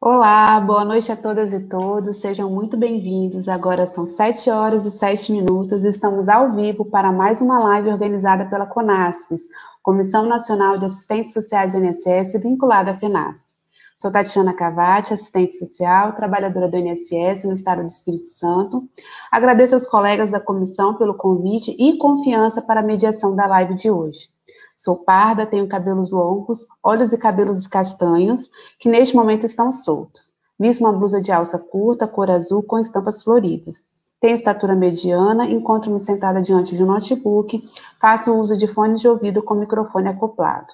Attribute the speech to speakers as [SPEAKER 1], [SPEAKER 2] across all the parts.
[SPEAKER 1] Olá, boa noite a todas e todos, sejam muito bem-vindos. Agora são 7 horas e 7 minutos e estamos ao vivo para mais uma live organizada pela CONASPES, Comissão Nacional de Assistentes Sociais do INSS, vinculada à FENASPES. Sou Tatiana Cavati, assistente social, trabalhadora do INSS no estado do Espírito Santo. Agradeço aos colegas da comissão pelo convite e confiança para a mediação da live de hoje. Sou parda, tenho cabelos longos, olhos e cabelos castanhos, que neste momento estão soltos. Visto uma blusa de alça curta, cor azul, com estampas floridas. Tenho estatura mediana, encontro-me sentada diante de um notebook, faço uso de fones de ouvido com microfone acoplado.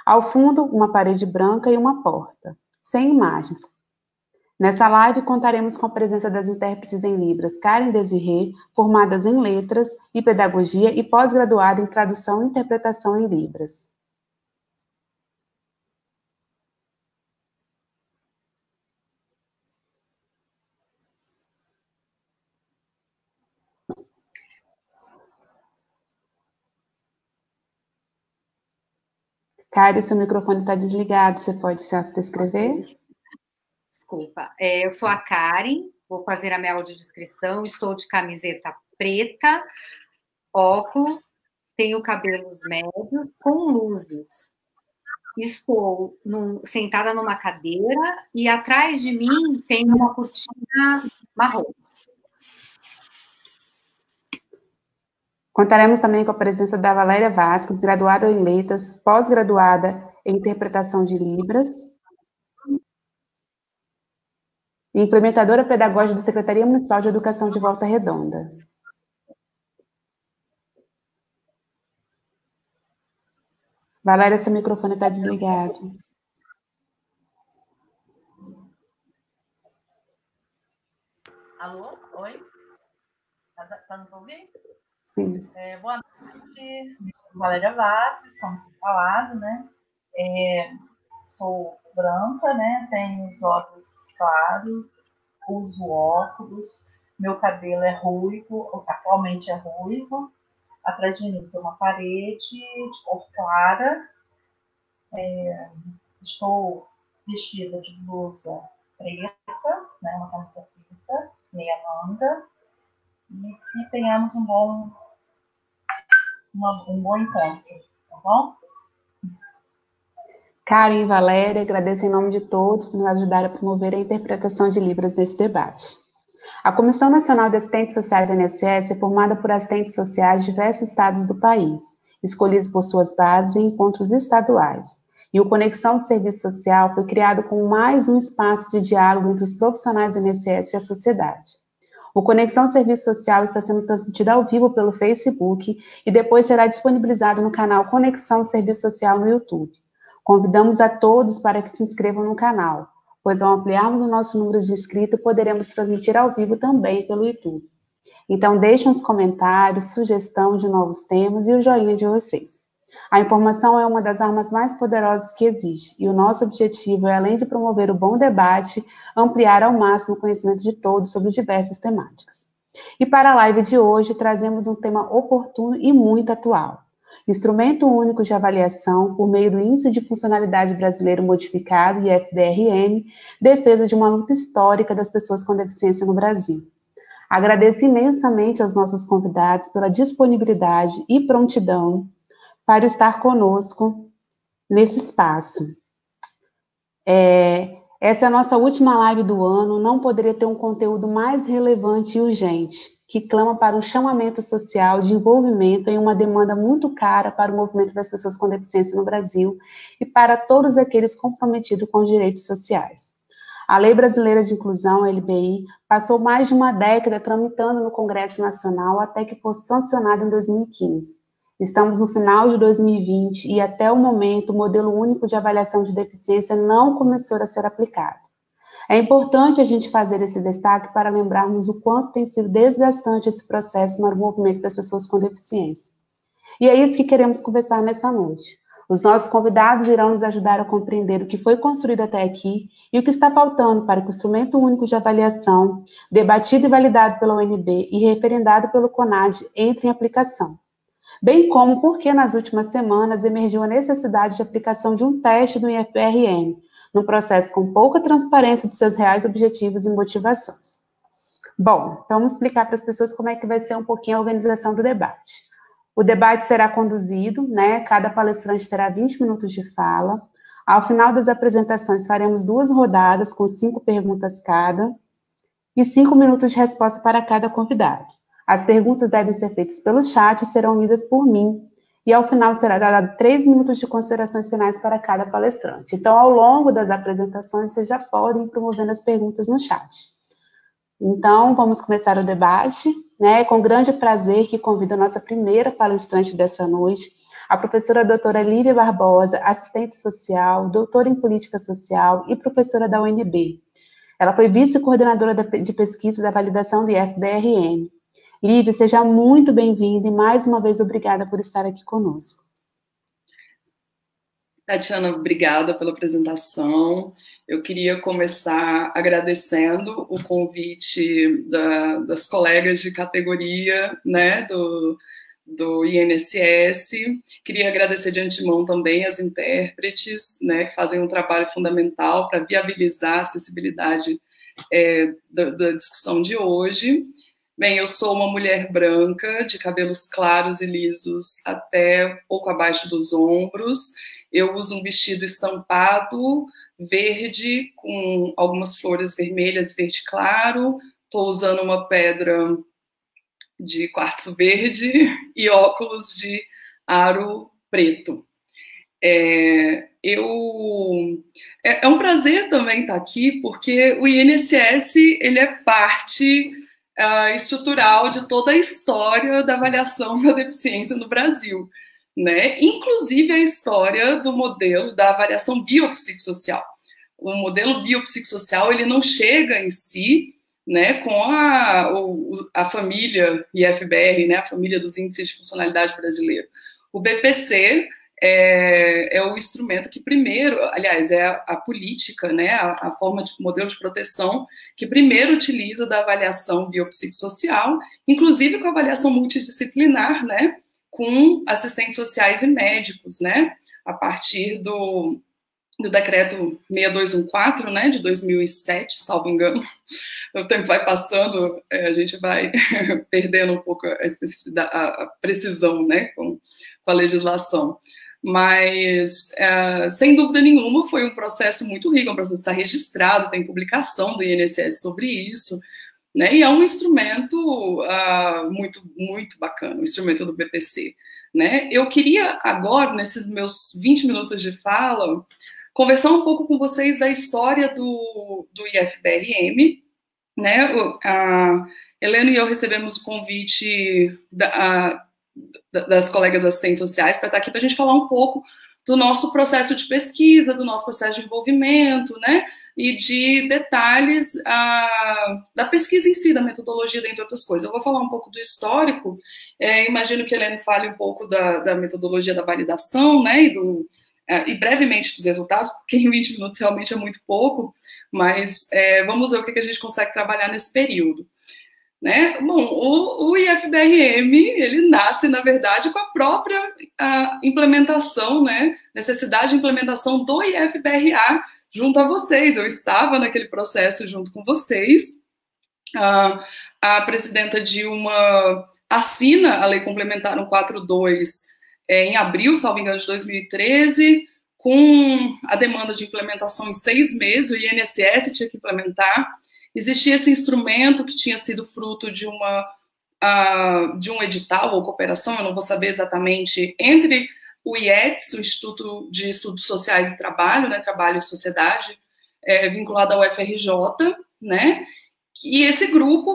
[SPEAKER 1] Ao fundo, uma parede branca e uma porta, sem imagens. Nesta live, contaremos com a presença das intérpretes em Libras Karen Desirê, formadas em Letras e Pedagogia e pós-graduada em Tradução e Interpretação em Libras. Karen, seu microfone está desligado, você pode se autodescrever?
[SPEAKER 2] Desculpa, eu sou a Karen, vou fazer a minha audiodescrição, estou de camiseta preta, óculos, tenho cabelos médios com luzes. Estou sentada numa cadeira e atrás de mim tem uma cortina marrom.
[SPEAKER 1] Contaremos também com a presença da Valéria Vasques, graduada em Letras, pós-graduada em Interpretação de Libras, e implementadora pedagógica da Secretaria Municipal de Educação de Volta Redonda. Valéria, seu microfone está desligado.
[SPEAKER 3] Alô? Oi? Tá dando para ouvir?
[SPEAKER 1] Sim.
[SPEAKER 3] Boa noite, Valéria Vasques, como foi falado, né? Sou branca, né? Tenho os olhos claros, uso óculos, meu cabelo é ruivo, atualmente é ruivo. Atrás de mim tem uma parede de cor clara. Estou vestida de blusa preta, né? Uma camisa preta, meia manga, e que tenhamos um bom encontro, tá bom?
[SPEAKER 1] Karen e Valéria, agradeço em nome de todos por nos ajudar a promover a interpretação de Libras nesse debate. A Comissão Nacional de Assistentes Sociais do INSS é formada por assistentes sociais de diversos estados do país, escolhidos por suas bases em encontros estaduais. E o Conexão de Serviço Social foi criado como mais um espaço de diálogo entre os profissionais do INSS e a sociedade. O Conexão Serviço Social está sendo transmitido ao vivo pelo Facebook e depois será disponibilizado no canal Conexão Serviço Social no YouTube. Convidamos a todos para que se inscrevam no canal, pois ao ampliarmos o nosso número de inscritos, poderemos transmitir ao vivo também pelo YouTube. Então, deixem os comentários, sugestão de novos temas e o joinha de vocês. A informação é uma das armas mais poderosas que existe, e o nosso objetivo é, além de promover o bom debate, ampliar ao máximo o conhecimento de todos sobre diversas temáticas. E para a live de hoje, trazemos um tema oportuno e muito atual. Instrumento Único de Avaliação por meio do Índice de Funcionalidade Brasileiro Modificado, IFDRM, defesa de uma luta histórica das pessoas com deficiência no Brasil. Agradeço imensamente aos nossos convidados pela disponibilidade e prontidão para estar conosco nesse espaço. Essa é a nossa última live do ano, não poderia ter um conteúdo mais relevante e urgente, que clama para um chamamento social de envolvimento em uma demanda muito cara para o movimento das pessoas com deficiência no Brasil e para todos aqueles comprometidos com os direitos sociais. A Lei Brasileira de Inclusão, a LBI, passou mais de uma década tramitando no Congresso Nacional até que fosse sancionada em 2015. Estamos no final de 2020 e, até o momento, o modelo único de avaliação de deficiência não começou a ser aplicado. É importante a gente fazer esse destaque para lembrarmos o quanto tem sido desgastante esse processo para o movimento das pessoas com deficiência. E é isso que queremos conversar nessa noite. Os nossos convidados irão nos ajudar a compreender o que foi construído até aqui e o que está faltando para que o Instrumento Único de Avaliação, debatido e validado pela ONB e referendado pelo CONAD, entre em aplicação. Bem como porque nas últimas semanas emergiu a necessidade de aplicação de um teste do IFRN, num processo com pouca transparência de seus reais objetivos e motivações. Bom, então vamos explicar para as pessoas como é que vai ser um pouquinho a organização do debate. O debate será conduzido, né? Cada palestrante terá 20 minutos de fala. Ao final das apresentações, faremos 2 rodadas com 5 perguntas cada e 5 minutos de resposta para cada convidado. As perguntas devem ser feitas pelo chat e serão lidas por mim. E ao final será dado 3 minutos de considerações finais para cada palestrante. Então, ao longo das apresentações, vocês já podem ir promovendo as perguntas no chat. Então, vamos começar o debate, né? Com grande prazer que convido a nossa primeira palestrante dessa noite, a professora doutora Lívia Barbosa, assistente social, doutora em política social e professora da UNB. Ela foi vice-coordenadora de pesquisa da validação do IFBRM. Lívia, seja muito bem-vinda e mais uma vez obrigada por estar aqui conosco.
[SPEAKER 4] Tatiana, obrigada pela apresentação. Eu queria começar agradecendo o convite das colegas de categoria, né, do INSS. Queria agradecer de antemão também as intérpretes, né, que fazem um trabalho fundamental para viabilizar a acessibilidade da discussão de hoje. Bem, eu sou uma mulher branca, de cabelos claros e lisos até pouco abaixo dos ombros. Eu uso um vestido estampado, verde, com algumas flores vermelhas, verde claro. Estou usando uma pedra de quartzo verde e óculos de aro preto. É um prazer também estar aqui, porque o INSS ele é parte estrutural de toda a história da avaliação da deficiência no Brasil, né? Inclusive a história do modelo da avaliação biopsicossocial. O modelo biopsicossocial ele não chega em si, né, com a família IFBR, né, a família dos índices de funcionalidade brasileiro. O BPC é o instrumento que primeiro, aliás, é a política, né, a forma de modelo de proteção que primeiro utiliza da avaliação biopsicossocial, inclusive com a avaliação multidisciplinar, né, com assistentes sociais e médicos, né, a partir do decreto 6214, né, de 2007, salvo engano. O tempo vai passando, a gente vai perdendo um pouco a especificidade, a precisão, né, com a legislação. Mas, sem dúvida nenhuma, foi um processo muito rico, um processo que está registrado, tem publicação do INSS sobre isso, né, e é um instrumento muito, muito bacana, o instrumento do BPC. Né? Eu queria agora, nesses meus 20 minutos de fala, conversar um pouco com vocês da história do IFBRM, né? A Helena e eu recebemos o convite das colegas assistentes sociais para estar aqui para a gente falar um pouco do nosso processo de pesquisa, do nosso processo de envolvimento, né? E de detalhes da pesquisa em si, da metodologia, dentre outras coisas. Eu vou falar um pouco do histórico, imagino que a Helena fale um pouco da metodologia da validação, né? E brevemente dos resultados, porque em 20 minutos realmente é muito pouco, mas vamos ver o que a gente consegue trabalhar nesse período. Né? Bom, o IFBRM, ele nasce, na verdade, com a própria implementação, né? Necessidade de implementação do IFBRA junto a vocês. Eu estava naquele processo junto com vocês. A presidenta Dilma assina a Lei Complementar 142 em abril, salvo engano, de 2013, com a demanda de implementação em 6 meses, o INSS tinha que implementar. Existia esse instrumento que tinha sido fruto de um edital ou cooperação, eu não vou saber exatamente, entre o IETS, o Instituto de Estudos Sociais e Trabalho, né, Trabalho e Sociedade, vinculado ao UFRJ, né, e esse grupo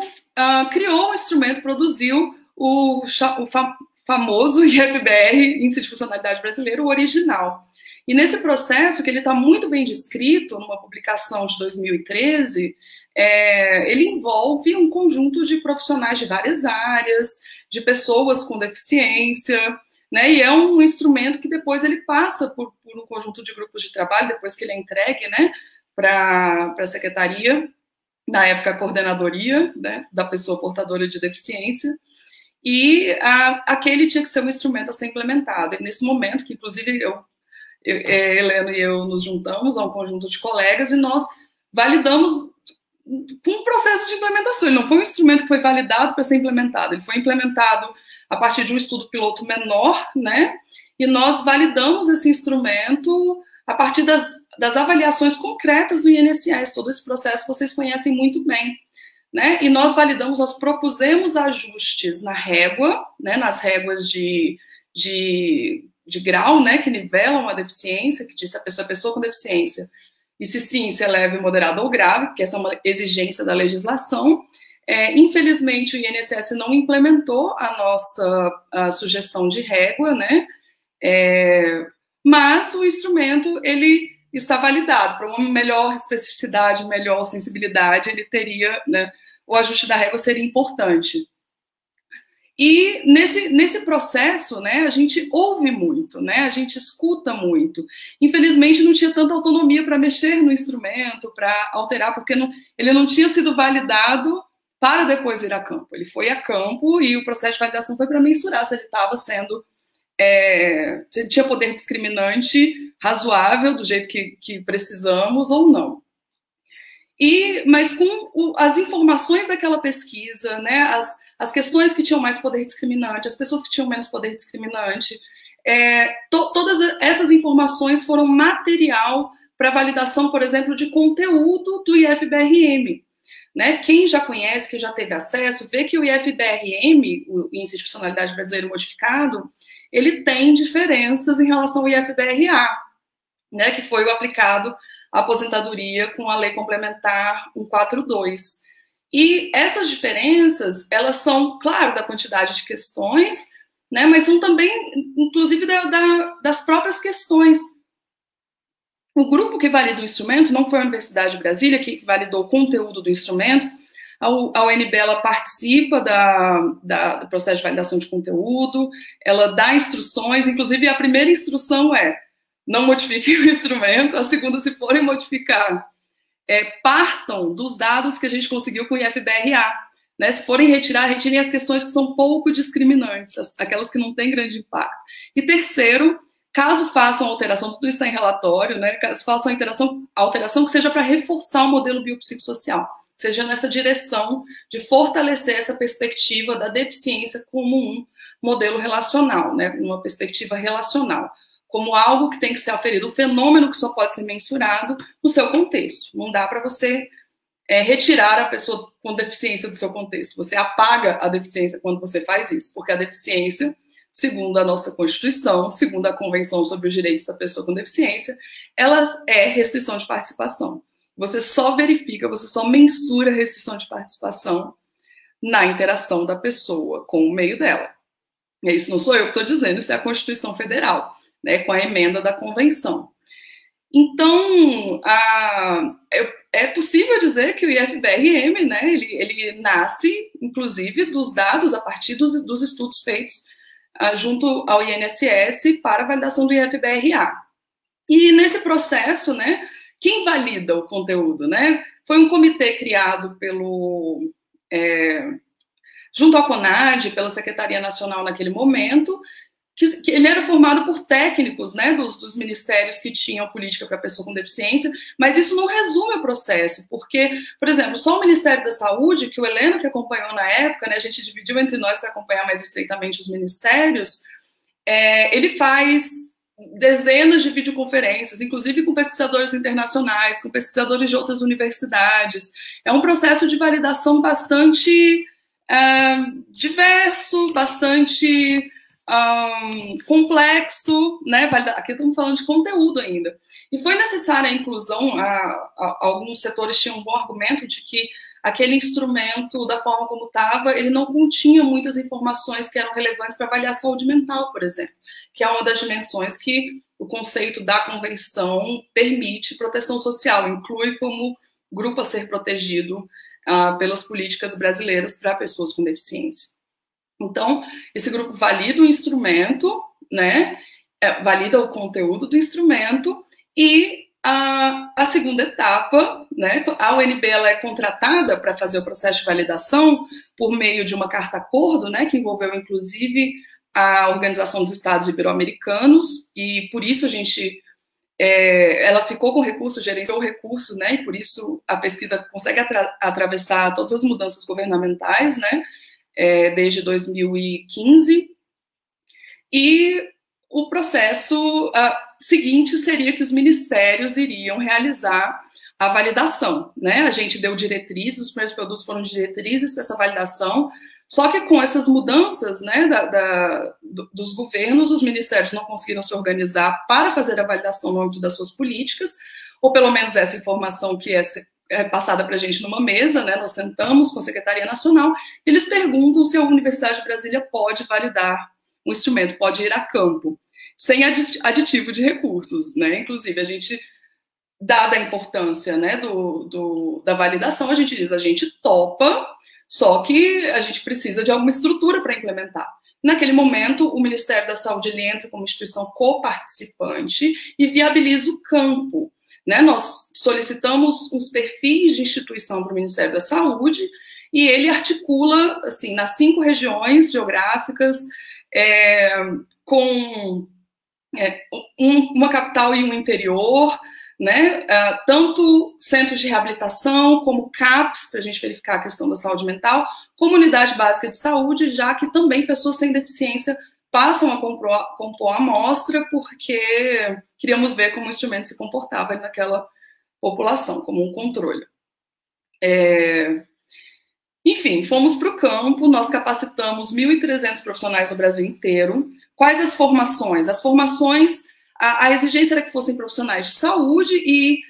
[SPEAKER 4] criou um instrumento, produziu o famoso IFBR, Índice de Funcionalidade Brasileiro, o original. E nesse processo, que ele está muito bem descrito numa publicação de 2013, ele envolve um conjunto de profissionais de várias áreas, de pessoas com deficiência, né, e é um instrumento que depois ele passa por um conjunto de grupos de trabalho, depois que ele é entregue, né, para a secretaria, na época a coordenadoria, né, da pessoa portadora de deficiência, e aquele tinha que ser um instrumento a ser implementado. E nesse momento, que inclusive Helena e eu nos juntamos a um conjunto de colegas e nós validamos com um processo de implementação. Ele não foi um instrumento que foi validado para ser implementado, ele foi implementado a partir de um estudo piloto menor, né? E nós validamos esse instrumento a partir das avaliações concretas do INSS. Todo esse processo vocês conhecem muito bem, né? E nós validamos, nós propusemos ajustes na régua, né? Nas réguas de grau, né? Que nivelam a deficiência, que diz se a pessoa é pessoa com deficiência. E se sim, se é leve, moderado ou grave, porque essa é uma exigência da legislação. Infelizmente, o INSS não implementou a nossa sugestão de régua, né? Mas o instrumento, ele está validado. Para uma melhor especificidade, melhor sensibilidade, ele teria, né, o ajuste da régua seria importante. E nesse processo, né, a gente ouve muito, né, a gente escuta muito. Infelizmente, não tinha tanta autonomia para mexer no instrumento, para alterar, porque ele não tinha sido validado para depois ir a campo. Ele foi a campo e o processo de validação foi para mensurar se ele estava sendo... se ele tinha poder discriminante razoável, do jeito que precisamos ou não. Mas com as informações daquela pesquisa, né, as questões que tinham mais poder discriminante, as pessoas que tinham menos poder discriminante, todas essas informações foram material para validação, por exemplo, de conteúdo do IFBRM. Né? Quem já conhece, que já teve acesso, vê que o IFBRM, o Índice de Funcionalidade Brasileiro Modificado, ele tem diferenças em relação ao IFBRA, né, que foi o aplicado à aposentadoria com a Lei Complementar 142. E essas diferenças, elas são, claro, da quantidade de questões, né, mas são também, inclusive, das próprias questões. O grupo que valida o instrumento não foi a Universidade de Brasília que validou o conteúdo do instrumento. A UNB, ela participa do processo de validação de conteúdo, ela dá instruções, inclusive a primeira instrução é não modifiquem o instrumento, a segunda, se forem modificar, partam dos dados que a gente conseguiu com o IFBRA. Né? Se forem retirem as questões que são pouco discriminantes, aquelas que não têm grande impacto. E terceiro, caso façam alteração, tudo isso está em relatório, né? Caso façam alteração que seja para reforçar o modelo biopsicossocial, seja nessa direção de fortalecer essa perspectiva da deficiência como um modelo relacional, né? Uma perspectiva relacional, como algo que tem que ser aferido, um fenômeno que só pode ser mensurado no seu contexto. Não dá para você retirar a pessoa com deficiência do seu contexto. Você apaga a deficiência quando você faz isso, porque a deficiência, segundo a nossa Constituição, segundo a Convenção sobre os Direitos da Pessoa com Deficiência, ela é restrição de participação. Você só verifica, você só mensura a restrição de participação na interação da pessoa com o meio dela. E isso não sou eu que estou dizendo, isso é a Constituição Federal, né, com a emenda da Convenção. Então, é possível dizer que o IFBRM, né, ele nasce, inclusive, dos dados a partir dos estudos feitos junto ao INSS para a validação do IFBRA. E nesse processo, né, quem valida o conteúdo, né? Foi um comitê criado junto ao CONAD, pela Secretaria Nacional naquele momento, que ele era formado por técnicos, né, dos ministérios que tinham política para pessoa com deficiência, mas isso não resume o processo, porque, por exemplo, só o Ministério da Saúde, que o Heleno que acompanhou na época, né, a gente dividiu entre nós para acompanhar mais estreitamente os ministérios, ele faz dezenas de videoconferências, inclusive com pesquisadores internacionais, com pesquisadores de outras universidades. É um processo de validação bastante diverso, bastante complexo, né? Aqui estamos falando de conteúdo ainda. E foi necessária a inclusão, alguns setores tinham um bom argumento de que aquele instrumento, da forma como estava, ele não continha muitas informações que eram relevantes para avaliar a saúde mental, por exemplo, que é uma das dimensões que o conceito da convenção permite proteção social, inclui como grupo a ser protegido pelas políticas brasileiras para pessoas com deficiência. Então, esse grupo valida o instrumento, né, valida o conteúdo do instrumento e a segunda etapa, né, a UNB ela é contratada para fazer o processo de validação por meio de uma carta-acordo, né, que envolveu, inclusive, a Organização dos Estados Ibero-Americanos, e por isso a gente ela ficou com o recurso, gerenciou o recurso, né, e por isso a pesquisa consegue atravessar todas as mudanças governamentais, né, desde 2015, e o processo seguinte seria que os ministérios iriam realizar a validação, né, a gente deu diretrizes, os primeiros produtos foram diretrizes para essa validação, só que com essas mudanças, né, dos governos, os ministérios não conseguiram se organizar para fazer a validação no âmbito das suas políticas, ou pelo menos essa informação que é passada para a gente numa mesa, né, nós sentamos com a Secretaria Nacional, e eles perguntam se a Universidade de Brasília pode validar um instrumento, pode ir a campo, sem aditivo de recursos, né, inclusive a gente, dada a importância, né, da validação, a gente diz, a gente topa, só que a gente precisa de alguma estrutura para implementar. Naquele momento, o Ministério da Saúde ele entra como instituição coparticipante e viabiliza o campo, né? Nós solicitamos uns perfis de instituição para o Ministério da Saúde e ele articula, assim, nas 5 regiões geográficas, com uma capital e um interior, né, tanto centros de reabilitação, como CAPs, para a gente verificar a questão da saúde mental, comunidade básica de saúde, já que também pessoas sem deficiência passam a compor a amostra, porque queríamos ver como o instrumento se comportava naquela população, como um controle. Enfim, fomos para o campo, nós capacitamos 1.300 profissionais no Brasil inteiro. Quais as formações? As formações... A exigência era que fossem profissionais de saúde e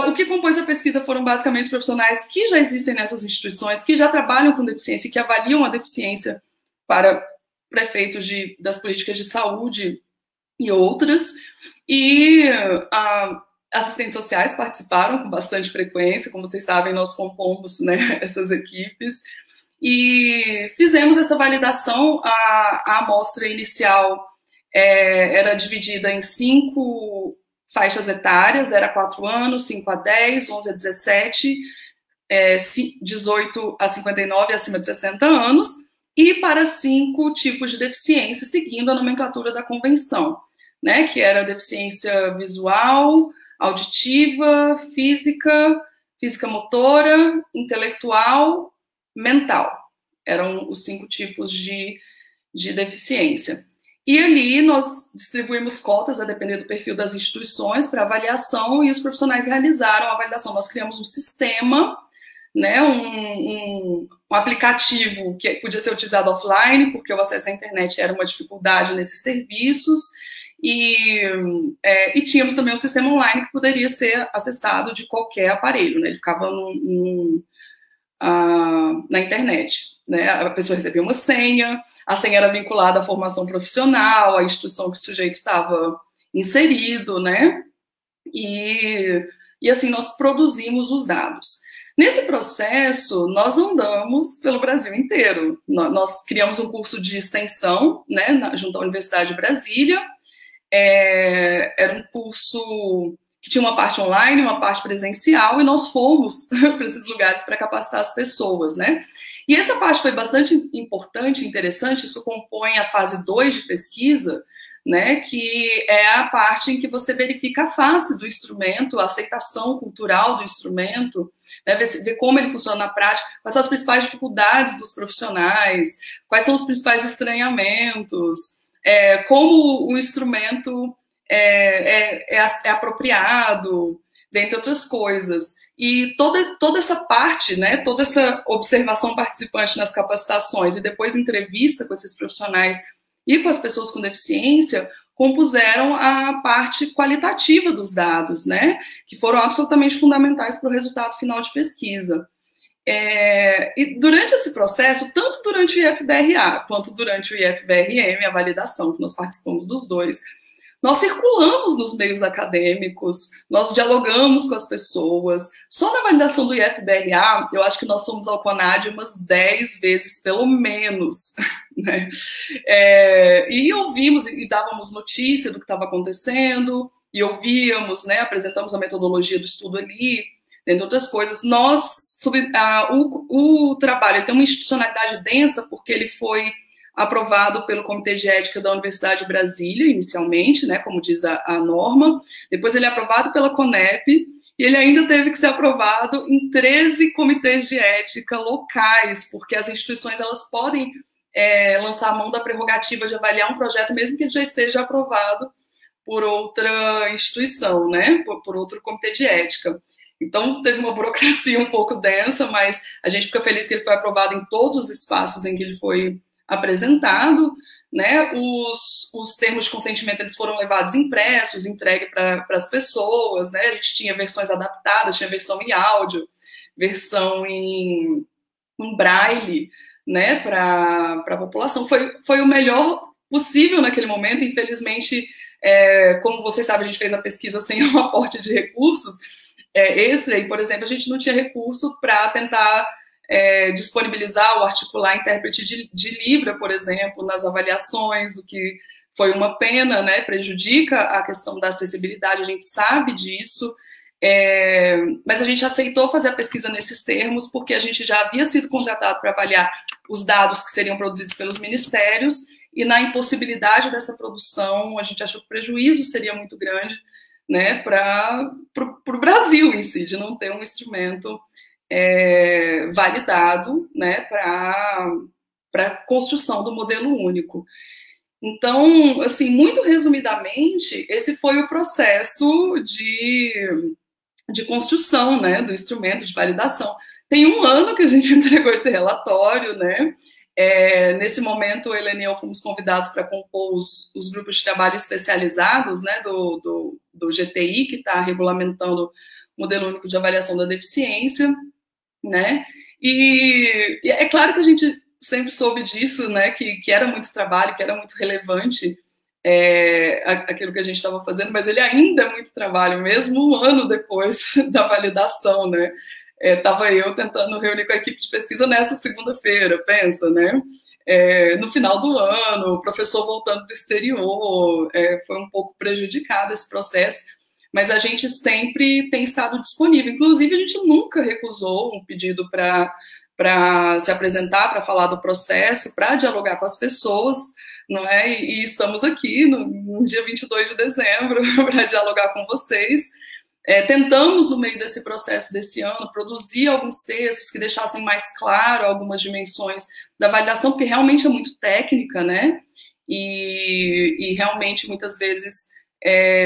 [SPEAKER 4] o que compôs a pesquisa foram basicamente profissionais que já existem nessas instituições, que já trabalham com deficiência e que avaliam a deficiência para prefeitos das políticas de saúde e outras. E assistentes sociais participaram com bastante frequência, como vocês sabem, nós compomos, né, essas equipes. E fizemos essa validação, a amostra inicial era dividida em 5 faixas etárias, era 4 anos, 5 a 10, 11 a 17, 18 a 59 e acima de 60 anos, e para 5 tipos de deficiência, seguindo a nomenclatura da convenção, né, que era deficiência visual, auditiva, física motora, intelectual, mental. Eram os 5 tipos de deficiência. E ali nós distribuímos cotas a depender do perfil das instituições para avaliação e os profissionais realizaram a avaliação. Nós criamos um sistema, né, um aplicativo que podia ser utilizado offline, porque o acesso à internet era uma dificuldade nesses serviços, e tínhamos também um sistema online que poderia ser acessado de qualquer aparelho, né, ele ficava na internet, né, a pessoa recebia uma senha, a senha era vinculada à formação profissional, à instituição que o sujeito estava inserido, né? E assim, nós produzimos os dados. Nesse processo, nós andamos pelo Brasil inteiro. Nós criamos um curso de extensão, né, junto à Universidade de Brasília. Era um curso que tinha uma parte online, uma parte presencial, e nós fomos para esses lugares para capacitar as pessoas, né? E essa parte foi bastante importante e interessante, isso compõe a fase 2 de pesquisa, né, que é a parte em que você verifica a face do instrumento, a aceitação cultural do instrumento, né, ver como ele funciona na prática, quais são as principais dificuldades dos profissionais, quais são os principais estranhamentos, como o instrumento é apropriado, dentre outras coisas. E toda essa parte, né, toda essa observação participante nas capacitações e depois entrevista com esses profissionais e com as pessoas com deficiência compuseram a parte qualitativa dos dados, né, que foram absolutamente fundamentais para o resultado final de pesquisa. E durante esse processo, tanto durante o IFBRA quanto durante o IFBRM, a validação, que nós participamos dos dois, nós circulamos nos meios acadêmicos, nós dialogamos com as pessoas. Só na validação do IFBRA, eu acho que nós fomos ao CONAD umas 10 vezes, pelo menos, né? E ouvimos e dávamos notícia do que estava acontecendo, e ouvíamos, né? Apresentamos a metodologia do estudo ali, dentre outras coisas. O trabalho tem uma institucionalidade densa, porque ele foi aprovado pelo Comitê de Ética da Universidade de Brasília, inicialmente, né, como diz a norma, depois ele é aprovado pela CONEP, e ele ainda teve que ser aprovado em 13 comitês de ética locais, porque as instituições elas podem lançar a mão da prerrogativa de avaliar um projeto, mesmo que ele já esteja aprovado por outra instituição, né, por outro comitê de ética. Então, teve uma burocracia um pouco densa, mas a gente fica feliz que ele foi aprovado em todos os espaços em que ele foi apresentado, né? Os termos de consentimento eles foram levados impressos, entregue para as pessoas, né? A gente tinha versões adaptadas, tinha versão em áudio, versão em braille, né? Para a população. Foi o melhor possível naquele momento. Infelizmente, como vocês sabem, a gente fez a pesquisa sem um aporte de recursos extra, e, por exemplo, a gente não tinha recurso para tentar disponibilizar ou articular intérprete de Libra, por exemplo, nas avaliações, o que foi uma pena, né, prejudica a questão da acessibilidade, a gente sabe disso, mas a gente aceitou fazer a pesquisa nesses termos porque a gente já havia sido contratado para avaliar os dados que seriam produzidos pelos ministérios, e na impossibilidade dessa produção, a gente achou que o prejuízo seria muito grande, né, para o Brasil em si, de não ter um instrumento validado, né, para a construção do modelo único. Então, assim, muito resumidamente, esse foi o processo de construção, né, do instrumento de validação. Tem um ano que a gente entregou esse relatório, né? Nesse momento, a Helena e eu fomos convidados para compor os grupos de trabalho especializados, né, do GTI, que está regulamentando o modelo único de avaliação da deficiência, né? E é claro que a gente sempre soube disso, né, que era muito trabalho, que era muito relevante aquilo que a gente estava fazendo, mas ele ainda é muito trabalho, mesmo um ano depois da validação, né? Estava eu tentando reunir com a equipe de pesquisa nessa segunda-feira, pensa, né? No final do ano, o professor voltando do exterior, foi um pouco prejudicado esse processo, mas a gente sempre tem estado disponível. Inclusive, a gente nunca recusou um pedido para se apresentar, para falar do processo, para dialogar com as pessoas, não é? E estamos aqui no dia 22 de dezembro para dialogar com vocês. Tentamos, no meio desse processo desse ano, produzir alguns textos que deixassem mais claro algumas dimensões da validação, porque realmente é muito técnica, né? E realmente, muitas vezes,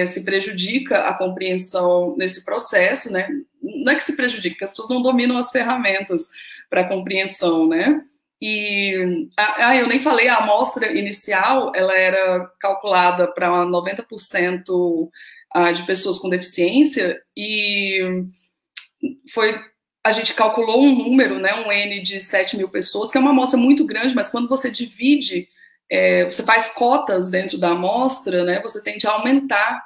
[SPEAKER 4] se prejudica a compreensão nesse processo, né? Não é que se prejudica, porque as pessoas não dominam as ferramentas para compreensão, né? E eu nem falei, a amostra inicial, ela era calculada para 90% de pessoas com deficiência, e a gente calculou um número, né, um N de 7 mil pessoas, que é uma amostra muito grande, mas quando você divide, você faz cotas dentro da amostra, né, você tende a aumentar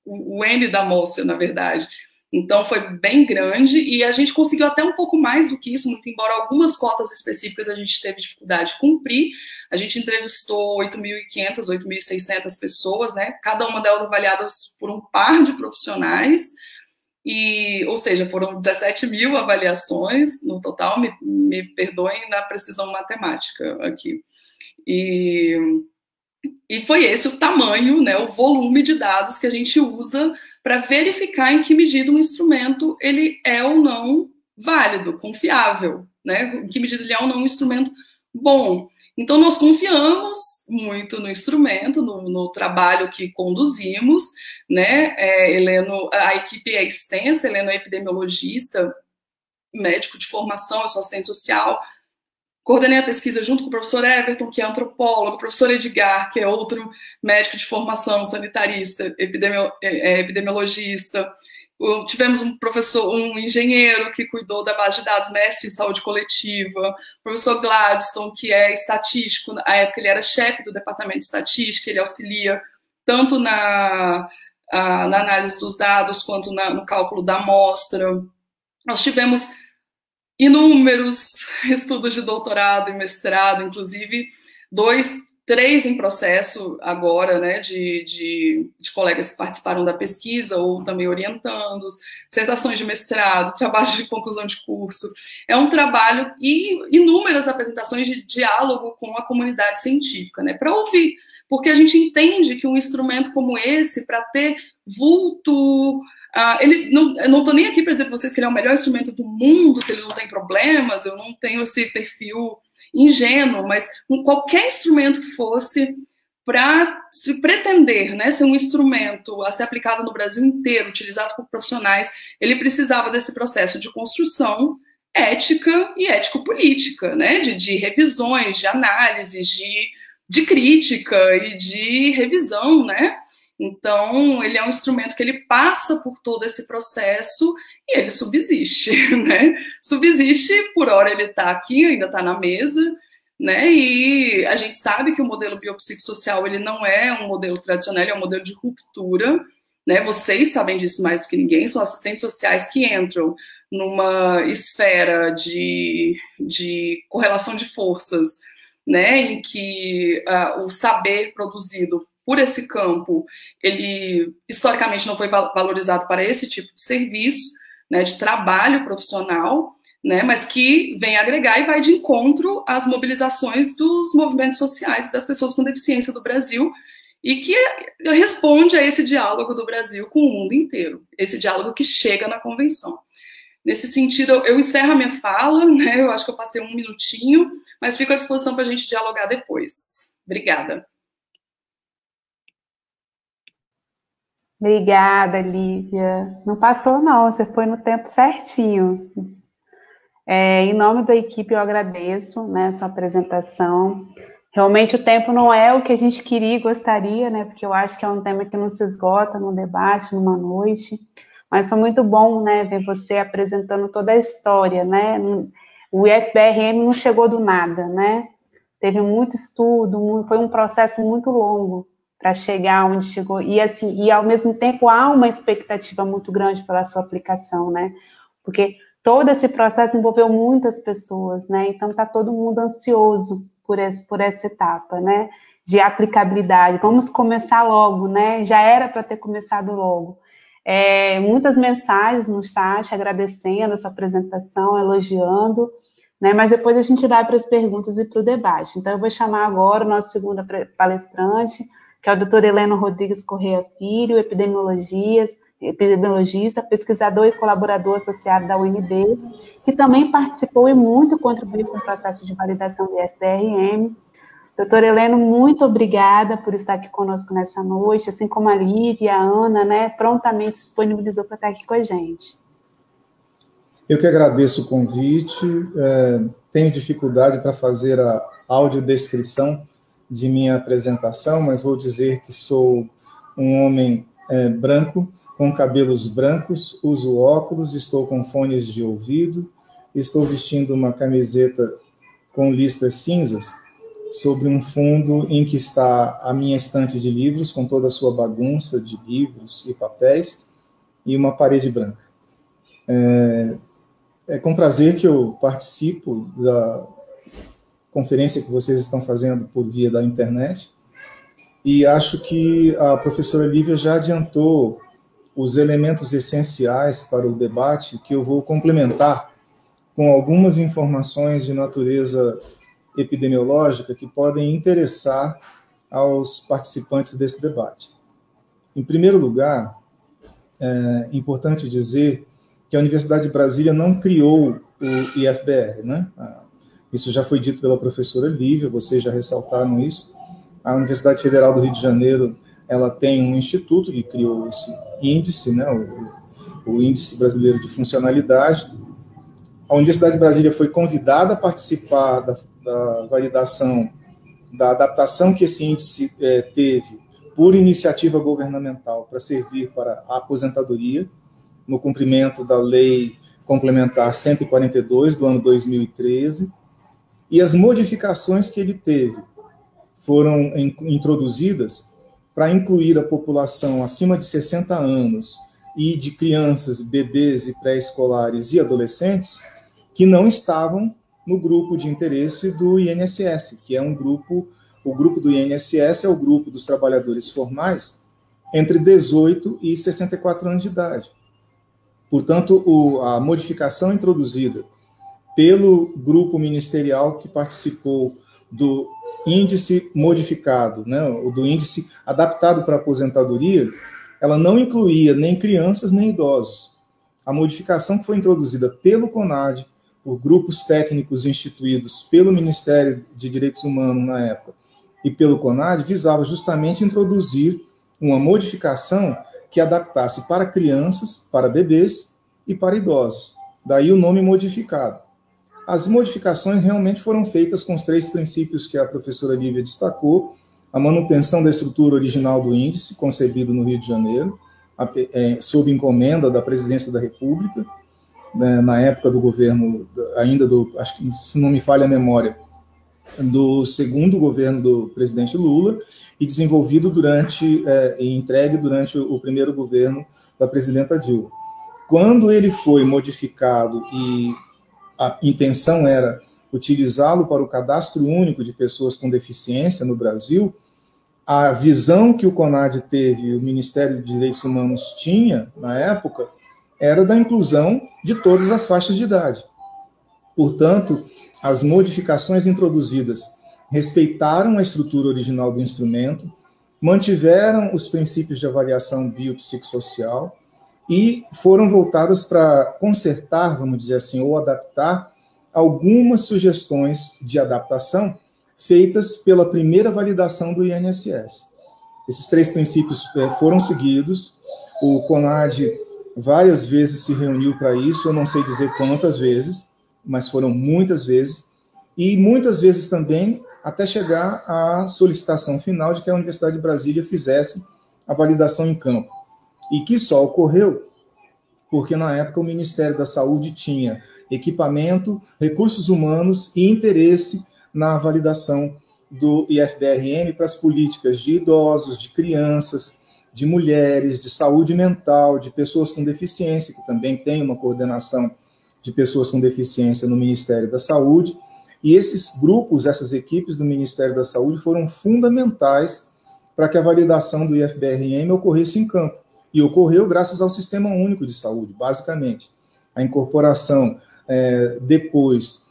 [SPEAKER 4] o N da amostra, na verdade. Então, foi bem grande, e a gente conseguiu até um pouco mais do que isso, muito embora algumas cotas específicas a gente teve dificuldade de cumprir. A gente entrevistou 8.500, 8.600 pessoas, né? Cada uma delas avaliadas por um par de profissionais, ou seja, foram 17 mil avaliações no total, me perdoem na precisão matemática aqui. E foi esse o tamanho, né, o volume de dados que a gente usa para verificar em que medida um instrumento ele é ou não válido, confiável, né? Em que medida ele é ou não um instrumento bom. Então, nós confiamos muito no instrumento, no trabalho que conduzimos, né? A equipe é extensa, Helena é epidemiologista, médico de formação, eu sou assistente social. Coordenei a pesquisa junto com o professor Everton, que é antropólogo, o professor Edgar, que é outro médico de formação, sanitarista, epidemiologista. Tivemos um engenheiro que cuidou da base de dados, mestre em saúde coletiva, o professor Gladstone, que é estatístico, na época ele era chefe do departamento de estatística, ele auxilia tanto na análise dos dados quanto no cálculo da amostra. Nós tivemos inúmeros estudos de doutorado e mestrado, inclusive 2 3 em processo agora, né, de colegas que participaram da pesquisa ou também orientandos, dissertações de mestrado, trabalho de conclusão de curso. É um trabalho e inúmeras apresentações de diálogo com a comunidade científica, né, para ouvir, porque a gente entende que um instrumento como esse, para ter vulto, eu não estou nem aqui para dizer para vocês que ele é o melhor instrumento do mundo, que ele não tem problemas, eu não tenho esse perfil ingênuo, mas qualquer instrumento que fosse para se pretender, né, ser um instrumento a ser aplicado no Brasil inteiro, utilizado por profissionais, ele precisava desse processo de construção ética e ético-política, né, de revisões, de análises, de crítica e de revisão, né? Então, ele é um instrumento que ele passa por todo esse processo e ele subsiste, né? Subsiste, por hora ele está aqui, ainda está na mesa, né? E a gente sabe que o modelo biopsicossocial, ele não é um modelo tradicional, ele é um modelo de ruptura, né? Vocês sabem disso mais do que ninguém, são assistentes sociais que entram numa esfera de correlação de forças, né? Em que o saber produzido por esse campo, ele historicamente não foi valorizado para esse tipo de serviço, né, de trabalho profissional, né, mas que vem agregar e vai de encontro às mobilizações dos movimentos sociais das pessoas com deficiência do Brasil e que responde a esse diálogo do Brasil com o mundo inteiro, esse diálogo que chega na convenção. Nesse sentido, eu encerro a minha fala, né, eu acho que eu passei 1 minutinho, mas fico à disposição para a gente dialogar depois. Obrigada.
[SPEAKER 1] Obrigada, Lívia. Não passou, não, você foi no tempo certinho. Em nome da equipe, eu agradeço, né, essa apresentação. Realmente o tempo não é o que a gente queria e gostaria, né, porque eu acho que é um tema que não se esgota num debate, numa noite, mas foi muito bom, né, ver você apresentando toda a história, né. O IFBRM não chegou do nada, né, teve muito estudo, foi um processo muito longo para chegar onde chegou, e assim, e ao mesmo tempo há uma expectativa muito grande pela sua aplicação, né, porque todo esse processo envolveu muitas pessoas, né, então está todo mundo ansioso por essa etapa, né, de aplicabilidade, vamos começar logo, né, já era para ter começado logo. Muitas mensagens no chat agradecendo essa apresentação, elogiando, né, mas depois a gente vai para as perguntas e para o debate. Então eu vou chamar agora o nosso segundo palestrante, que é o Dr. Heleno Rodrigues Correia Filho, epidemiologista, pesquisador e colaborador associado da UNB, que também participou e muito contribuiu com o processo de validação do IFBRM. Doutor Heleno, muito obrigada por estar aqui conosco nessa noite, assim como a Lívia, a Ana, né, prontamente disponibilizou para estar aqui com a gente.
[SPEAKER 5] Eu que agradeço o convite, tenho dificuldade para fazer a audiodescrição de minha apresentação, mas vou dizer que sou um homem branco, com cabelos brancos, uso óculos, estou com fones de ouvido, estou vestindo uma camiseta com listas cinzas, sobre um fundo em que está a minha estante de livros, com toda a sua bagunça de livros e papéis, e uma parede branca. É com prazer que eu participo da conferência que vocês estão fazendo por via da internet, e acho que a professora Lívia já adiantou os elementos essenciais para o debate, que eu vou complementar com algumas informações de natureza epidemiológica que podem interessar aos participantes desse debate. Em primeiro lugar, é importante dizer que a Universidade de Brasília não criou o IFBR, né? Isso já foi dito pela professora Lívia, vocês já ressaltaram isso. A Universidade Federal do Rio de Janeiro, ela tem um instituto que criou esse índice, né? O Índice Brasileiro de Funcionalidade. A Universidade de Brasília foi convidada a participar da validação, da adaptação que esse índice teve por iniciativa governamental para servir para a aposentadoria, no cumprimento da Lei Complementar 142, do ano 2013, e as modificações que ele teve foram introduzidas para incluir a população acima de 60 anos e de crianças, bebês e pré-escolares e adolescentes que não estavam no grupo de interesse do INSS, que é um grupo o grupo do INSS é o grupo dos trabalhadores formais entre 18 e 64 anos de idade. Portanto, a modificação introduzida pelo grupo ministerial que participou do índice modificado, né, do índice adaptado para a aposentadoria, ela não incluía nem crianças nem idosos. A modificação que foi introduzida pelo CONAD, por grupos técnicos instituídos pelo Ministério de Direitos Humanos na época e pelo CONAD, visava justamente introduzir uma modificação que adaptasse para crianças, para bebês e para idosos. Daí o nome modificado. As modificações realmente foram feitas com os 3 princípios que a professora Lívia destacou: a manutenção da estrutura original do índice, concebido no Rio de Janeiro, sob encomenda da Presidência da República, né, na época do governo, ainda acho que, se não me falha a memória, do segundo governo do presidente Lula, e desenvolvido e entregue durante o primeiro governo da presidenta Dilma. Quando ele foi modificado e a intenção era utilizá-lo para o cadastro único de pessoas com deficiência no Brasil, a visão que o CONAD teve, o Ministério de Direitos Humanos tinha, na época, era da inclusão de todas as faixas de idade. Portanto, as modificações introduzidas respeitaram a estrutura original do instrumento, mantiveram os princípios de avaliação biopsicossocial e foram voltadas para consertar, vamos dizer assim, ou adaptar algumas sugestões de adaptação feitas pela primeira validação do INSS. Esses 3 princípios foram seguidos, o CONAD várias vezes se reuniu para isso, eu não sei dizer quantas vezes, mas foram muitas vezes, e muitas vezes também até chegar à solicitação final de que a Universidade de Brasília fizesse a validação em campo. E que só ocorreu porque, na época, o Ministério da Saúde tinha equipamento, recursos humanos e interesse na validação do IFBRM para as políticas de idosos, de crianças, de mulheres, de saúde mental, de pessoas com deficiência, que também tem uma coordenação de pessoas com deficiência no Ministério da Saúde. E esses grupos, essas equipes do Ministério da Saúde foram fundamentais para que a validação do IFBRM ocorresse em campo. E ocorreu graças ao Sistema Único de Saúde, basicamente. A incorporação, depois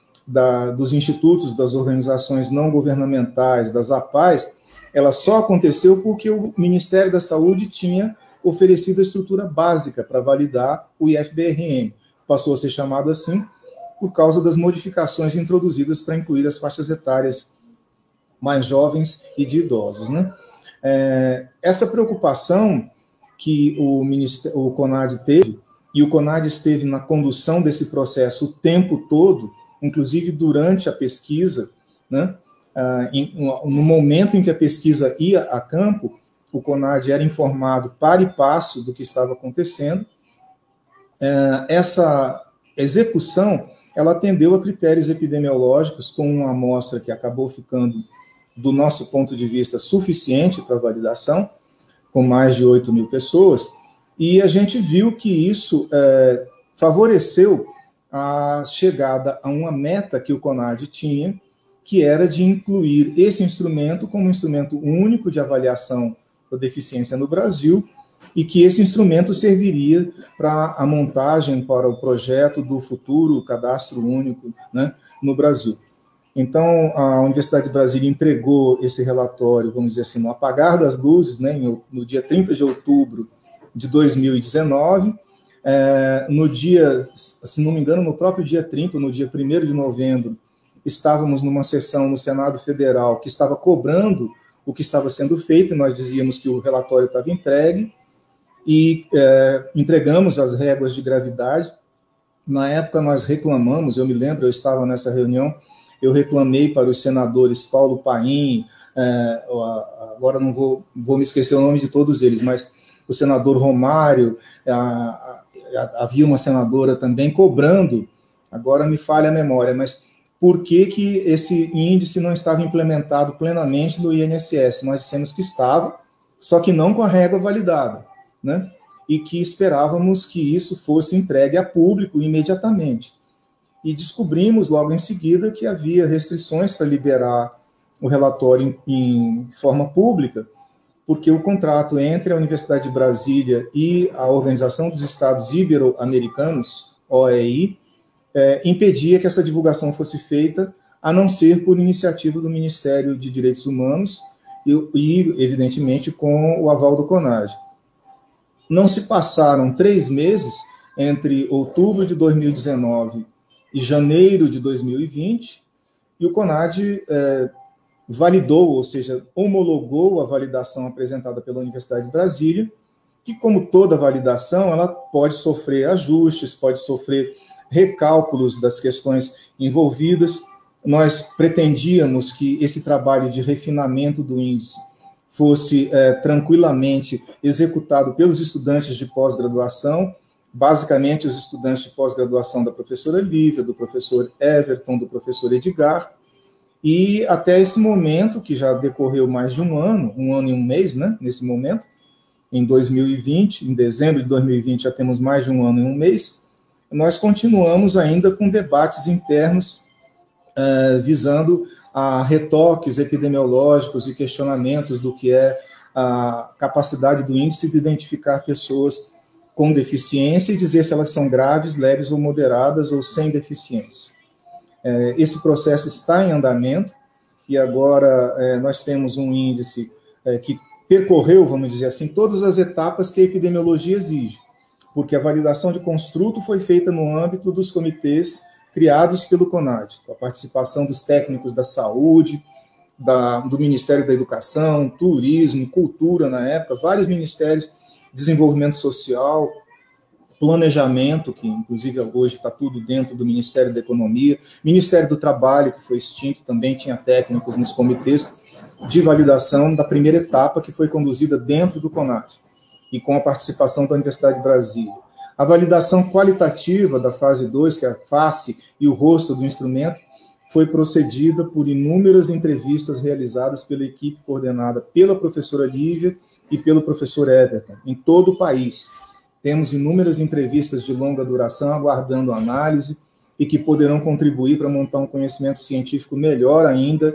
[SPEAKER 5] dos institutos, das organizações não governamentais, das APAES, ela só aconteceu porque o Ministério da Saúde tinha oferecido a estrutura básica para validar o IFBRM. Passou a ser chamado assim por causa das modificações introduzidas para incluir as faixas etárias mais jovens e de idosos, né? Essa preocupação que o CONAD teve, e o CONAD esteve na condução desse processo o tempo todo, inclusive durante a pesquisa, né? No momento em que a pesquisa ia a campo, o CONAD era informado para e passo do que estava acontecendo. Essa execução, ela atendeu a critérios epidemiológicos com uma amostra que acabou ficando, do nosso ponto de vista, suficiente para validação, com mais de 8.000 pessoas, e a gente viu que isso favoreceu a chegada a uma meta que o CONAD tinha, que era de incluir esse instrumento como um instrumento único de avaliação da deficiência no Brasil, e que esse instrumento serviria para a montagem para o projeto do futuro cadastro único, né, no Brasil. Então, a Universidade de Brasília entregou esse relatório, vamos dizer assim, no apagar das luzes, né, no dia 30 de outubro de 2019. No dia, se não me engano, no próprio dia 30, no dia 1º de novembro, estávamos numa sessão no Senado Federal que estava cobrando o que estava sendo feito, e nós dizíamos que o relatório estava entregue, e entregamos as réguas de gravidade. Na época, nós reclamamos, eu me lembro, eu estava nessa reunião, eu reclamei para os senadores Paulo Paim, agora não vou me esquecer o nome de todos eles, mas o senador Romário, havia uma senadora também cobrando, agora me falha a memória, mas por que esse índice não estava implementado plenamente no INSS? Nós dissemos que estava, só que não com a régua validada, né? E que esperávamos que isso fosse entregue a público imediatamente. E descobrimos logo em seguida que havia restrições para liberar o relatório em forma pública, porque o contrato entre a Universidade de Brasília e a Organização dos Estados Ibero-Americanos, OEI, impedia que essa divulgação fosse feita, a não ser por iniciativa do Ministério de Direitos Humanos e evidentemente, com o aval do CONAD. Não se passaram 3 meses entre outubro de 2019 e janeiro de 2020, e o CONAD validou, ou seja, homologou a validação apresentada pela Universidade de Brasília, que, como toda validação, ela pode sofrer ajustes, pode sofrer recálculos das questões envolvidas. Nós pretendíamos que esse trabalho de refinamento do índice fosse tranquilamente executado pelos estudantes de pós-graduação, basicamente os estudantes de pós-graduação da professora Lívia, do professor Everton, do professor Edgar, e até esse momento, que já decorreu mais de um ano e um mês, né, nesse momento, em 2020, em dezembro de 2020 já temos mais de um ano e um mês, nós continuamos ainda com debates internos visando a retoques epidemiológicos e questionamentos do que é a capacidade do índice de identificar pessoas com deficiência e dizer se elas são graves, leves ou moderadas ou sem deficiência. Esse processo está em andamento e agora nós temos um índice que percorreu, vamos dizer assim, todas as etapas que a epidemiologia exige, porque a validação de construto foi feita no âmbito dos comitês criados pelo CONAD, com a participação dos técnicos da saúde, do Ministério da Educação, Turismo, Cultura na época, vários ministérios, desenvolvimento social, planejamento, que inclusive hoje está tudo dentro do Ministério da Economia, Ministério do Trabalho, que foi extinto, também tinha técnicos nos comitês de validação da primeira etapa, que foi conduzida dentro do CONAD, e com a participação da Universidade de Brasília. A validação qualitativa da fase 2, que é a face e o rosto do instrumento, foi procedida por inúmeras entrevistas realizadas pela equipe coordenada pela professora Lívia e pelo professor Everton, em todo o país. Temos inúmeras entrevistas de longa duração aguardando análise e que poderão contribuir para montar um conhecimento científico melhor ainda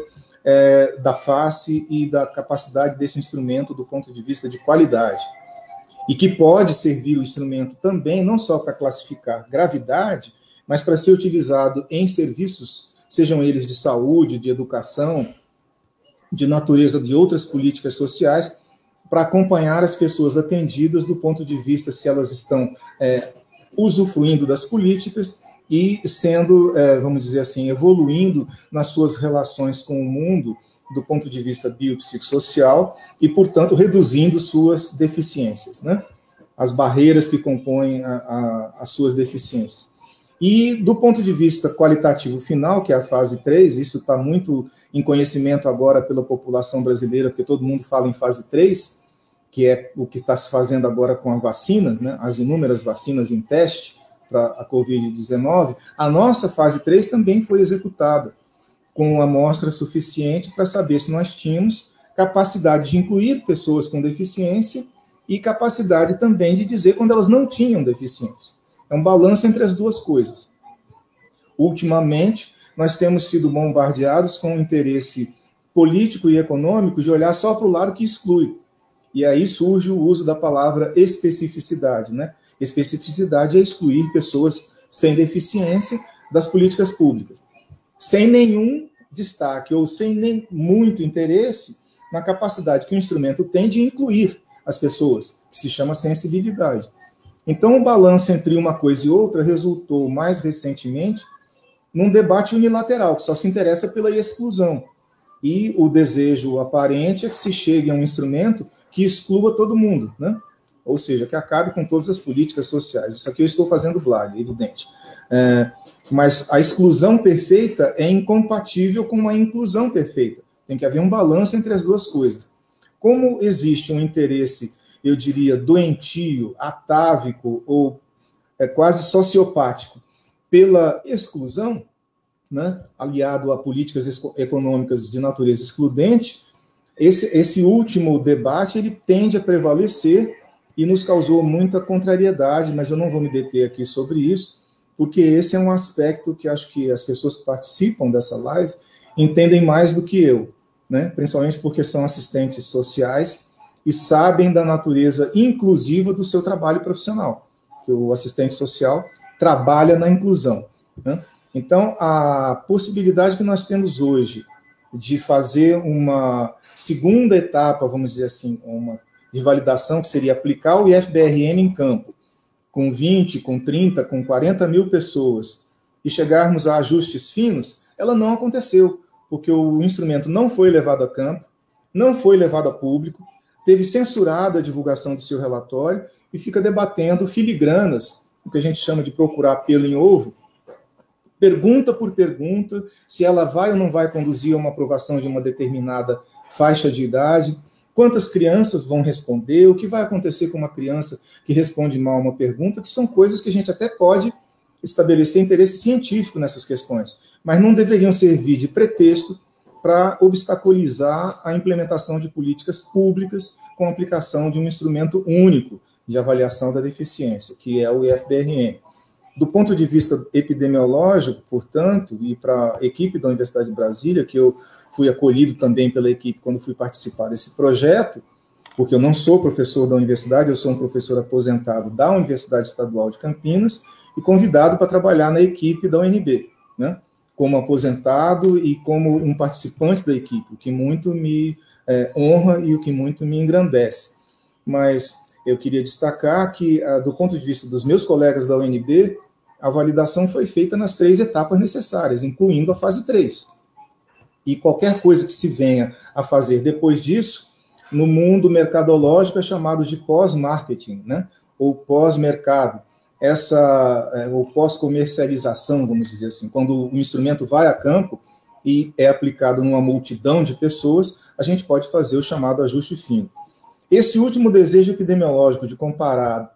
[SPEAKER 5] da face e da capacidade desse instrumento do ponto de vista de qualidade. E que pode servir o instrumento também, não só para classificar gravidade, mas para ser utilizado em serviços, sejam eles de saúde, de educação, de natureza de outras políticas sociais, para acompanhar as pessoas atendidas do ponto de vista se elas estão usufruindo das políticas e sendo, vamos dizer assim, evoluindo nas suas relações com o mundo do ponto de vista biopsicossocial e, portanto, reduzindo suas deficiências, né? As barreiras que compõem as suas deficiências. E, do ponto de vista qualitativo final, que é a fase 3, isso está muito em conhecimento agora pela população brasileira, porque todo mundo fala em fase 3, que é o que está se fazendo agora com as vacinas, né? As inúmeras vacinas em teste para a Covid-19, a nossa fase 3 também foi executada, com amostra suficiente para saber se nós tínhamos capacidade de incluir pessoas com deficiência e capacidade também de dizer quando elas não tinham deficiência. É um balanço entre as duas coisas. Ultimamente, nós temos sido bombardeados com o interesse político e econômico de olhar só para o lado que exclui. E aí surge o uso da palavra especificidade, né? Especificidade é excluir pessoas sem deficiência das políticas públicas, sem nenhum destaque ou sem nem muito interesse na capacidade que o instrumento tem de incluir as pessoas, que se chama sensibilidade. Então, o balanço entre uma coisa e outra resultou, mais recentemente, num debate unilateral, que só se interessa pela exclusão. E o desejo aparente é que se chegue a um instrumento que exclua todo mundo, né? Ou seja, que acabe com todas as políticas sociais. Isso aqui eu estou fazendo blog, é evidente. Mas a exclusão perfeita é incompatível com uma inclusão perfeita. Tem que haver um balanço entre as duas coisas. Como existe um interesse, eu diria, doentio, atávico ou quase sociopático pela exclusão, né, aliado a políticas econômicas de natureza excludente, esse último debate ele tende a prevalecer e nos causou muita contrariedade, mas eu não vou me deter aqui sobre isso, porque esse é um aspecto que acho que as pessoas que participam dessa live entendem mais do que eu. né? Principalmente porque são assistentes sociais e sabem da natureza inclusiva do seu trabalho profissional, que o assistente social trabalha na inclusão, né? Então, a possibilidade que nós temos hoje de fazer uma segunda etapa, vamos dizer assim, de validação, que seria aplicar o IFBRN em campo, com 20, com 30, com 40 mil pessoas, e chegarmos a ajustes finos, ela não aconteceu, porque o instrumento não foi levado a campo, não foi levado a público, teve censurada a divulgação do seu relatório e fica debatendo filigranas, o que a gente chama de procurar pelo em ovo, pergunta por pergunta, se ela vai ou não vai conduzir a uma aprovação de uma determinada faixa de idade, quantas crianças vão responder, o que vai acontecer com uma criança que responde mal a uma pergunta, que são coisas que a gente até pode estabelecer interesse científico nessas questões, mas não deveriam servir de pretexto para obstaculizar a implementação de políticas públicas com a aplicação de um instrumento único de avaliação da deficiência, que é o IFBRN. Do ponto de vista epidemiológico, portanto, e para a equipe da Universidade de Brasília, que eu fui acolhido também pela equipe quando fui participar desse projeto, porque eu não sou professor da universidade, eu sou um professor aposentado da Universidade Estadual de Campinas e convidado para trabalhar na equipe da UNB, né, como aposentado e como um participante da equipe, o que muito me honra e o que muito me engrandece. Mas eu queria destacar que, do ponto de vista dos meus colegas da UNB, a validação foi feita nas 3 etapas necessárias, incluindo a fase 3. E qualquer coisa que se venha a fazer depois disso, no mundo mercadológico é chamado de pós-marketing, né? Ou pós-mercado. Ou pós-comercialização, vamos dizer assim, quando o instrumento vai a campo e é aplicado numa multidão de pessoas, a gente pode fazer o chamado ajuste fino. Esse último desejo epidemiológico de comparar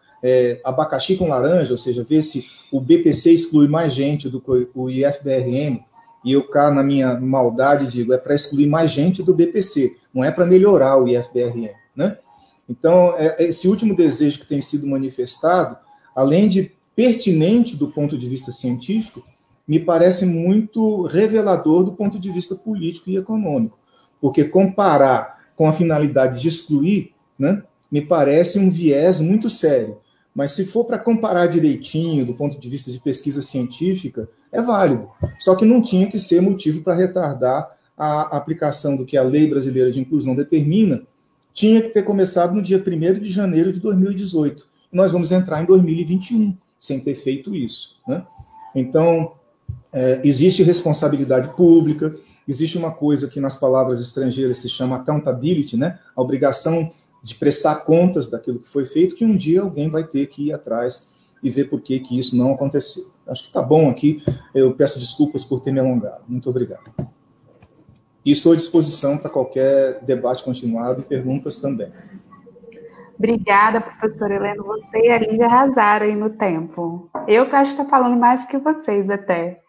[SPEAKER 5] abacaxi com laranja, ou seja, ver se o BPC exclui mais gente do que o IFBRN, e eu cá na minha maldade digo, é para excluir mais gente do BPC, não é para melhorar o IFBRN, né? Então, esse último desejo que tem sido manifestado, além de pertinente do ponto de vista científico, me parece muito revelador do ponto de vista político e econômico, porque comparar com a finalidade de excluir, né, me parece um viés muito sério. Mas se for para comparar direitinho, do ponto de vista de pesquisa científica, é válido. Só que não tinha que ser motivo para retardar a aplicação do que a Lei Brasileira de Inclusão determina, tinha que ter começado no dia 1º de janeiro de 2018. E nós vamos entrar em 2021, sem ter feito isso, né? Então, existe responsabilidade pública, existe uma coisa que nas palavras estrangeiras se chama accountability, né? A obrigação de prestar contas daquilo que foi feito, que um dia alguém vai ter que ir atrás e ver por que isso não aconteceu. Acho que está bom aqui, eu peço desculpas por ter me alongado. Muito obrigado. E estou à disposição para qualquer debate continuado e perguntas também.
[SPEAKER 1] Obrigada, professora Helena. Você e a Lívia arrasaram aí no tempo. Eu que acho que estou falando mais que vocês até.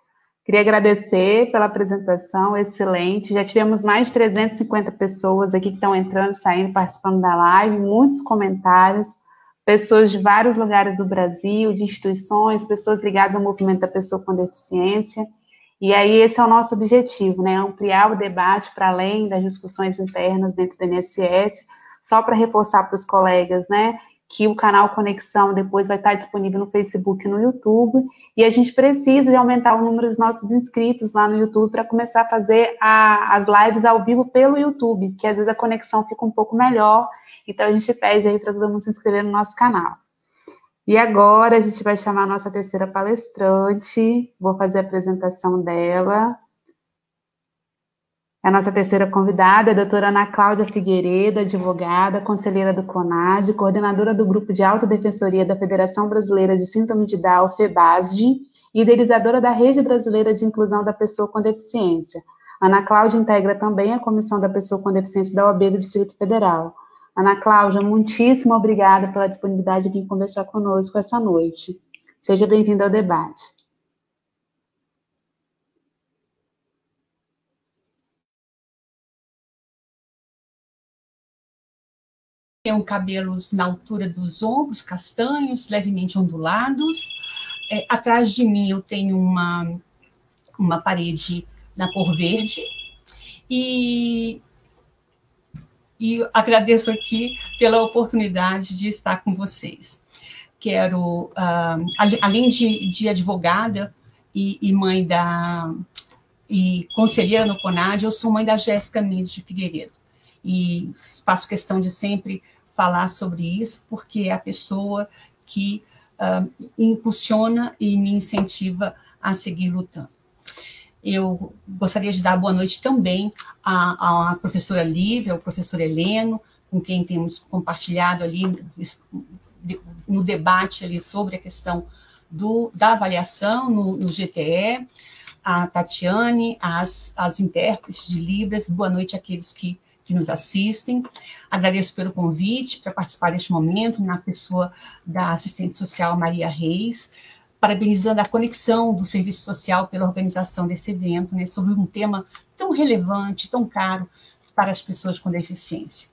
[SPEAKER 1] Queria agradecer pela apresentação, excelente. Já tivemos mais de 350 pessoas aqui que estão entrando, saindo, participando da live, muitos comentários, pessoas de vários lugares do Brasil, de instituições, pessoas ligadas ao movimento da pessoa com deficiência. E aí esse é o nosso objetivo, né? Ampliar o debate para além das discussões internas dentro do INSS, só para reforçar para os colegas, né, que o canal Conexão depois vai estar disponível no Facebook e no YouTube, e a gente precisa de aumentar o número dos nossos inscritos lá no YouTube para começar a fazer as lives ao vivo pelo YouTube, que às vezes a conexão fica um pouco melhor, então a gente pede aí para todo mundo se inscrever no nosso canal. E agora a gente vai chamar a nossa terceira palestrante, vou fazer a apresentação dela. A nossa terceira convidada é a doutora Ana Cláudia Figueiredo, advogada, conselheira do CONAD, coordenadora do Grupo de Autodefensoria da Federação Brasileira de Síndrome de Down, FEBASD, e idealizadora da Rede Brasileira de Inclusão da Pessoa com Deficiência. Ana Cláudia integra também a Comissão da Pessoa com Deficiência da OAB do Distrito Federal. Ana Cláudia, muitíssimo obrigada pela disponibilidade de vir conversar conosco essa noite. Seja bem-vinda ao debate.
[SPEAKER 6] Tenho cabelos na altura dos ombros, castanhos, levemente ondulados. Atrás de mim eu tenho uma parede na cor verde. E e agradeço aqui pela oportunidade de estar com vocês. Quero, além de advogada e mãe e conselheira no CONAD, eu sou mãe da Jéssica Mendes de Figueiredo, e faço questão de sempre falar sobre isso, porque é a pessoa que impulsiona e me incentiva a seguir lutando. Eu gostaria de dar boa noite também à professora Lívia, ao professor Heleno, com quem temos compartilhado ali no debate ali sobre a questão da avaliação no GTE, a Tatiane, as intérpretes de Libras, boa noite àqueles que nos assistem. Agradeço pelo convite para participar deste momento, na pessoa da assistente social Maria Reis, parabenizando a conexão do serviço social pela organização desse evento, né, sobre um tema tão relevante, tão caro para as pessoas com deficiência.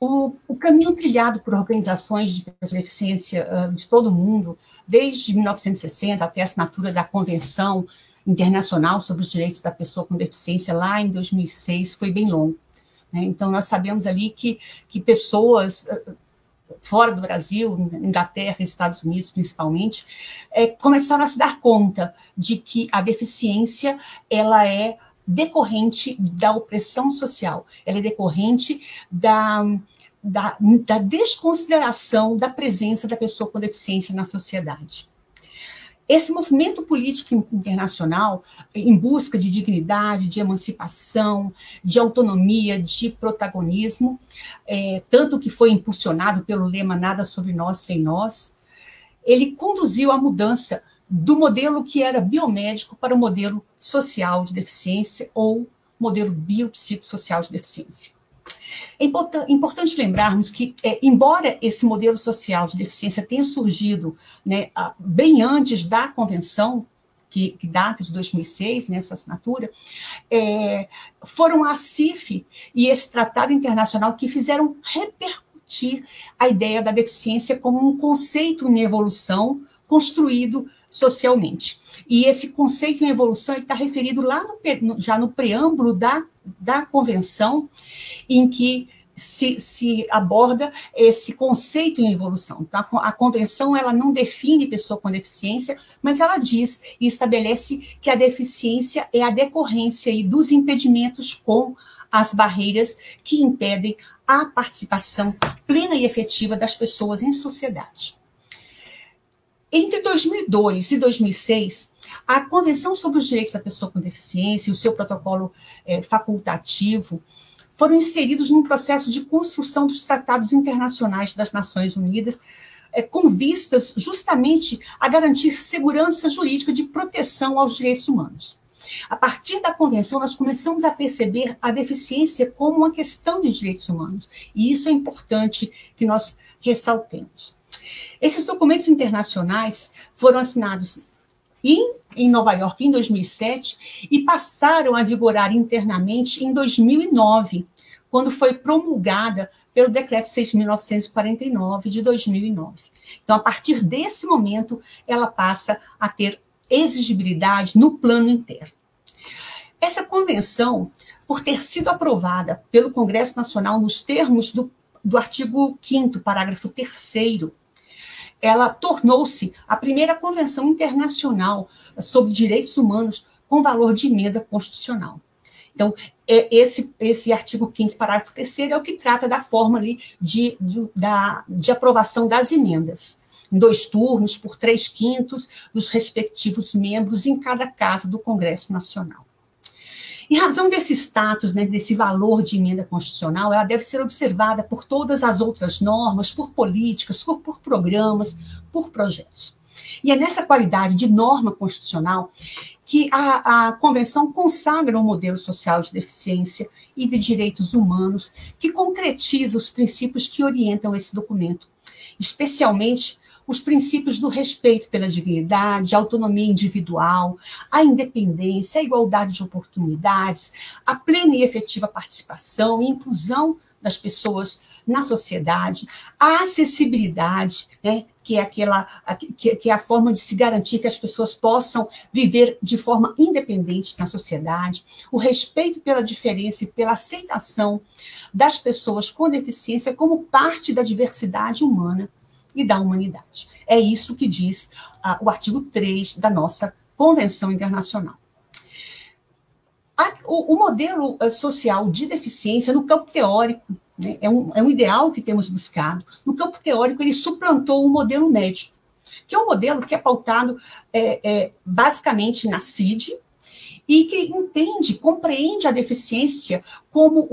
[SPEAKER 6] O caminho trilhado por organizações de pessoas com deficiência de todo o mundo, desde 1960 até a assinatura da Convenção Internacional sobre os Direitos da Pessoa com Deficiência, lá em 2006, foi bem longo, né? Então, nós sabemos ali que pessoas fora do Brasil, Inglaterra, Estados Unidos principalmente, começaram a se dar conta de que a deficiência ela é decorrente da opressão social, ela é decorrente da desconsideração da presença da pessoa com deficiência na sociedade. Esse movimento político internacional, em busca de dignidade, de emancipação, de autonomia, de protagonismo, tanto que foi impulsionado pelo lema Nada sobre nós sem nós, ele conduziu à mudança do modelo que era biomédico para o modelo social de deficiência ou modelo biopsicossocial de deficiência. É importante lembrarmos que, embora esse modelo social de deficiência tenha surgido, né, bem antes da convenção, que data de 2006, né, sua assinatura, foram a CIF e esse tratado internacional que fizeram repercutir a ideia da deficiência como um conceito em evolução construído socialmente. E esse conceito em evolução está referido lá já no preâmbulo da convenção, em que se aborda esse conceito em evolução. Então, a convenção ela não define pessoa com deficiência, mas ela diz e estabelece que a deficiência é a decorrência dos impedimentos com as barreiras que impedem a participação plena e efetiva das pessoas em sociedade. Entre 2002 e 2006, a Convenção sobre os Direitos da Pessoa com Deficiência e o seu protocolo facultativo foram inseridos num processo de construção dos tratados internacionais das Nações Unidas, com vistas justamente a garantir segurança jurídica de proteção aos direitos humanos. A partir da Convenção, nós começamos a perceber a deficiência como uma questão de direitos humanos, e isso é importante que nós ressaltemos. Esses documentos internacionais foram assinados em Nova York em 2007 e passaram a vigorar internamente em 2009, quando foi promulgada pelo Decreto 6.949 de 2009. Então, a partir desse momento, ela passa a ter exigibilidade no plano interno. Essa convenção, por ter sido aprovada pelo Congresso Nacional nos termos do artigo 5º, parágrafo 3º, ela tornou-se a primeira convenção internacional sobre direitos humanos com valor de emenda constitucional. Então, esse artigo 5º, parágrafo 3º, é o que trata da forma ali de aprovação das emendas, em 2 turnos, por 3/5 dos respectivos membros em cada casa do Congresso Nacional. Em razão desse status, né, desse valor de emenda constitucional, ela deve ser observada por todas as outras normas, por políticas, por programas, por projetos. E é nessa qualidade de norma constitucional que a Convenção consagra um modelo social de deficiência e de direitos humanos que concretiza os princípios que orientam esse documento, especialmente os princípios do respeito pela dignidade, a autonomia individual, a independência, a igualdade de oportunidades, a plena e efetiva participação e inclusão das pessoas na sociedade, a acessibilidade, né, que é a forma de se garantir que as pessoas possam viver de forma independente na sociedade, o respeito pela diferença e pela aceitação das pessoas com deficiência como parte da diversidade humana e da humanidade. É isso que diz o artigo 3 da nossa Convenção Internacional. O modelo social de deficiência no campo teórico, né, é um ideal que temos buscado. No campo teórico, ele suplantou o modelo médico, que é um modelo que é pautado basicamente na CID, e que compreende a deficiência como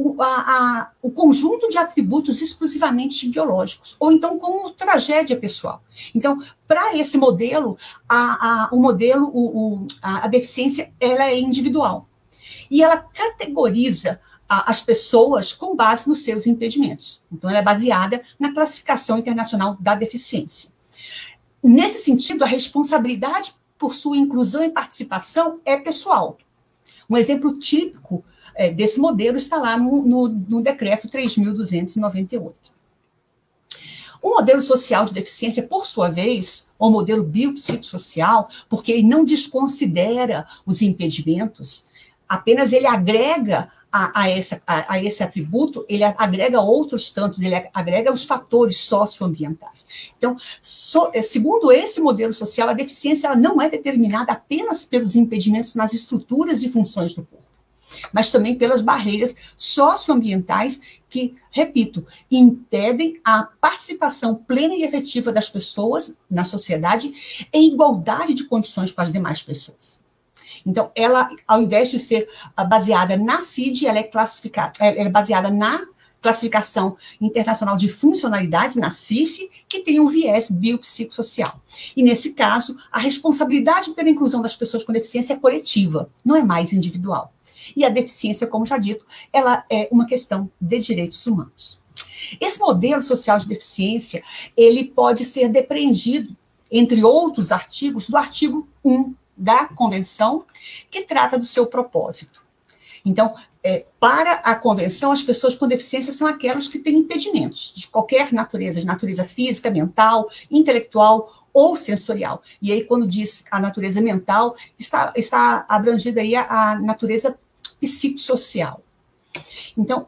[SPEAKER 6] o conjunto de atributos exclusivamente biológicos, ou então como tragédia pessoal. Então, para esse modelo, a deficiência ela é individual. E ela categoriza as pessoas com base nos seus impedimentos. Então, ela é baseada na Classificação Internacional da Deficiência. Nesse sentido, a responsabilidade por sua inclusão e participação é pessoal. Um exemplo típico desse modelo está lá no decreto 3.298. O modelo social de deficiência, por sua vez, é um modelo biopsicossocial, porque ele não desconsidera os impedimentos, apenas ele agrega a esse atributo, ele agrega outros tantos, ele agrega os fatores socioambientais. Então, segundo esse modelo social, a deficiência ela não é determinada apenas pelos impedimentos nas estruturas e funções do corpo, mas também pelas barreiras socioambientais que, repito, impedem a participação plena e efetiva das pessoas na sociedade em igualdade de condições com as demais pessoas. Então, ela, ao invés de ser baseada na CID, ela é baseada na Classificação Internacional de Funcionalidades, na CIF, que tem um viés biopsicossocial. E, nesse caso, a responsabilidade pela inclusão das pessoas com deficiência é coletiva, não é mais individual. E a deficiência, como já dito, ela é uma questão de direitos humanos. Esse modelo social de deficiência, ele pode ser depreendido, entre outros artigos, do artigo 1 da Convenção, que trata do seu propósito. Então, para a Convenção, as pessoas com deficiência são aquelas que têm impedimentos de qualquer natureza, de natureza física, mental, intelectual ou sensorial. E aí, quando diz a natureza mental, está abrangida aí a natureza psicossocial. Então,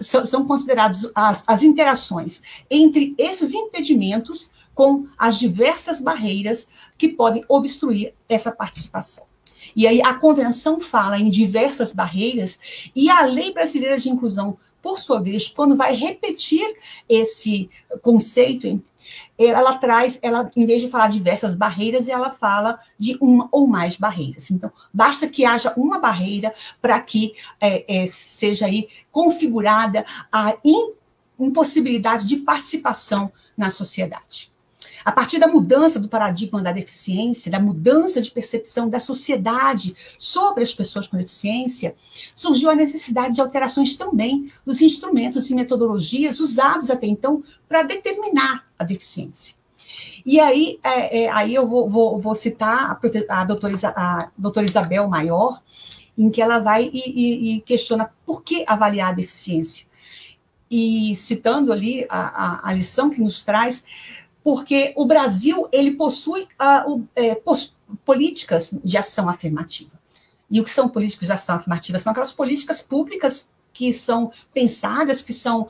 [SPEAKER 6] são consideradas as interações entre esses impedimentos com as diversas barreiras que podem obstruir essa participação. E aí a Convenção fala em diversas barreiras e a Lei Brasileira de Inclusão, por sua vez, quando vai repetir esse conceito, ela em vez de falar diversas barreiras, ela fala de uma ou mais barreiras. Então, basta que haja uma barreira para que seja aí configurada a impossibilidade de participação na sociedade. A partir da mudança do paradigma da deficiência, da mudança de percepção da sociedade sobre as pessoas com deficiência, surgiu a necessidade de alterações também dos instrumentos e metodologias usados até então para determinar a deficiência. E aí, eu vou citar a doutora Isabel Maior, em que ela vai e questiona por que avaliar a deficiência. E citando ali a lição que nos traz, porque o Brasil ele possui políticas de ação afirmativa. E o que são políticas de ação afirmativa? São aquelas políticas públicas que são pensadas, que são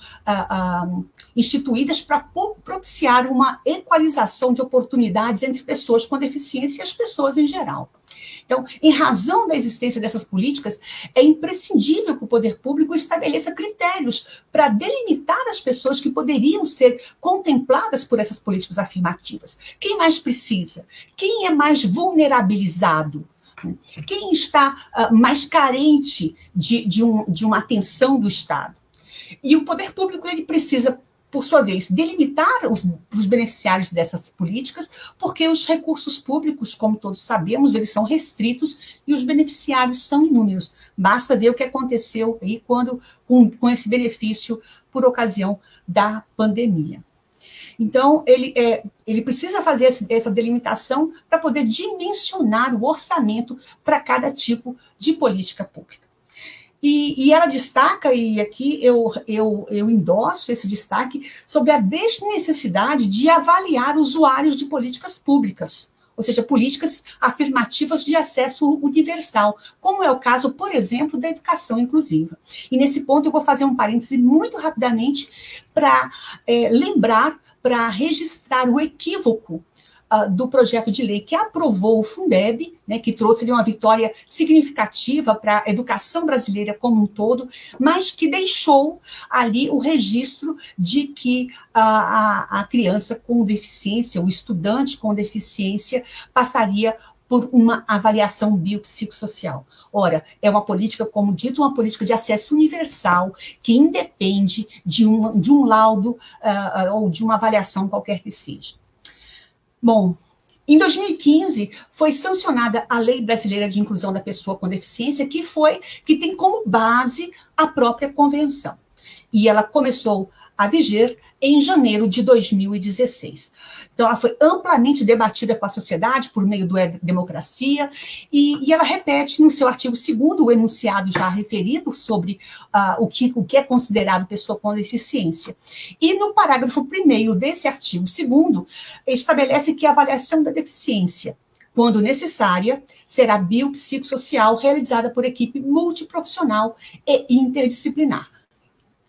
[SPEAKER 6] instituídas para propiciar uma equalização de oportunidades entre pessoas com deficiência e as pessoas em geral. Então, em razão da existência dessas políticas, é imprescindível que o poder público estabeleça critérios para delimitar as pessoas que poderiam ser contempladas por essas políticas afirmativas. Quem mais precisa? Quem é mais vulnerabilizado? Quem está mais carente de uma atenção do Estado? E o poder público ele precisa, por sua vez, delimitar os beneficiários dessas políticas, porque os recursos públicos, como todos sabemos, eles são restritos e os beneficiários são inúmeros. Basta ver o que aconteceu aí com esse benefício por ocasião da pandemia. Então, ele precisa fazer essa delimitação para poder dimensionar o orçamento para cada tipo de política pública. E ela destaca, e aqui eu endosso esse destaque, sobre a desnecessidade de avaliar usuários de políticas públicas, ou seja, políticas afirmativas de acesso universal, como é o caso, por exemplo, da educação inclusiva. E nesse ponto eu vou fazer um parêntese muito rapidamente para lembrar, para registrar o equívoco do projeto de lei que aprovou o Fundeb, né, que trouxe uma vitória significativa para a educação brasileira como um todo, mas que deixou ali o registro de que a criança com deficiência, o estudante com deficiência, passaria por uma avaliação biopsicossocial. Ora, é uma política, como dito, uma política de acesso universal, que independe de um laudo ou de uma avaliação qualquer que seja. Bom, em 2015 foi sancionada a Lei Brasileira de Inclusão da Pessoa com Deficiência, que tem como base a própria convenção. E ela começou a viger em janeiro de 2016. Então, ela foi amplamente debatida com a sociedade por meio do Democracia, e ela repete no seu artigo 2º o enunciado já referido sobre o que é considerado pessoa com deficiência. E no parágrafo 1º desse artigo 2º, estabelece que a avaliação da deficiência, quando necessária, será biopsicossocial, realizada por equipe multiprofissional e interdisciplinar.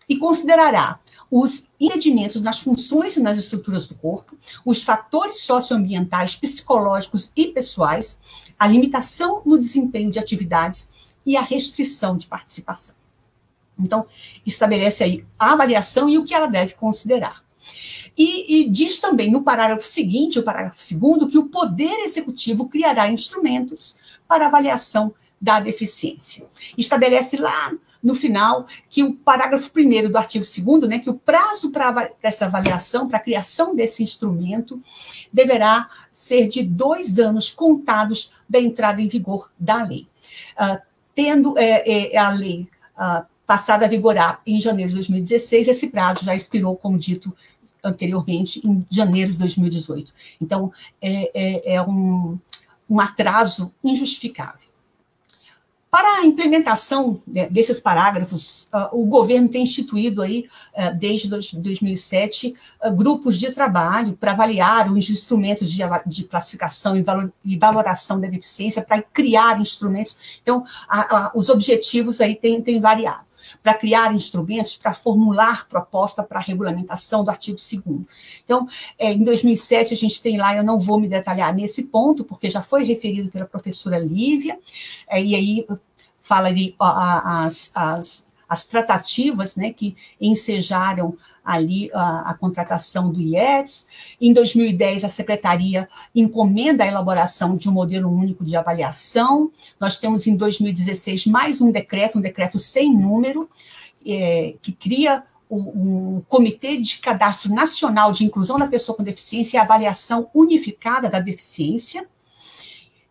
[SPEAKER 6] E considerará os impedimentos nas funções e nas estruturas do corpo, os fatores socioambientais, psicológicos e pessoais, a limitação no desempenho de atividades e a restrição de participação. Então, estabelece aí a avaliação e o que ela deve considerar. E diz também no parágrafo seguinte, o parágrafo 2º, que o Poder Executivo criará instrumentos para avaliação da deficiência. Estabelece lá no final, que o parágrafo 1º do artigo 2º, né, que o prazo para essa avaliação, para a criação desse instrumento, deverá ser de 2 anos contados da entrada em vigor da lei. Tendo a lei passada a vigorar em janeiro de 2016, esse prazo já expirou, como dito anteriormente, em janeiro de 2018. Então, é um atraso injustificável. Para a implementação desses parágrafos, o governo tem instituído aí, desde 2007, grupos de trabalho para avaliar os instrumentos de classificação e valoração da deficiência, para criar instrumentos. Então, os objetivos aí têm variado. Para criar instrumentos, para formular proposta para a regulamentação do artigo 2º. Então, em 2007, a gente tem lá, eu não vou me detalhar nesse ponto, porque já foi referido pela professora Lívia, e aí fala ali as tratativas, né, que ensejaram ali a contratação do IETS. Em 2010, a Secretaria encomenda a elaboração de um modelo único de avaliação. Nós temos, em 2016, mais um decreto sem número, que cria o Comitê de Cadastro Nacional de Inclusão da Pessoa com Deficiência e Avaliação Unificada da Deficiência.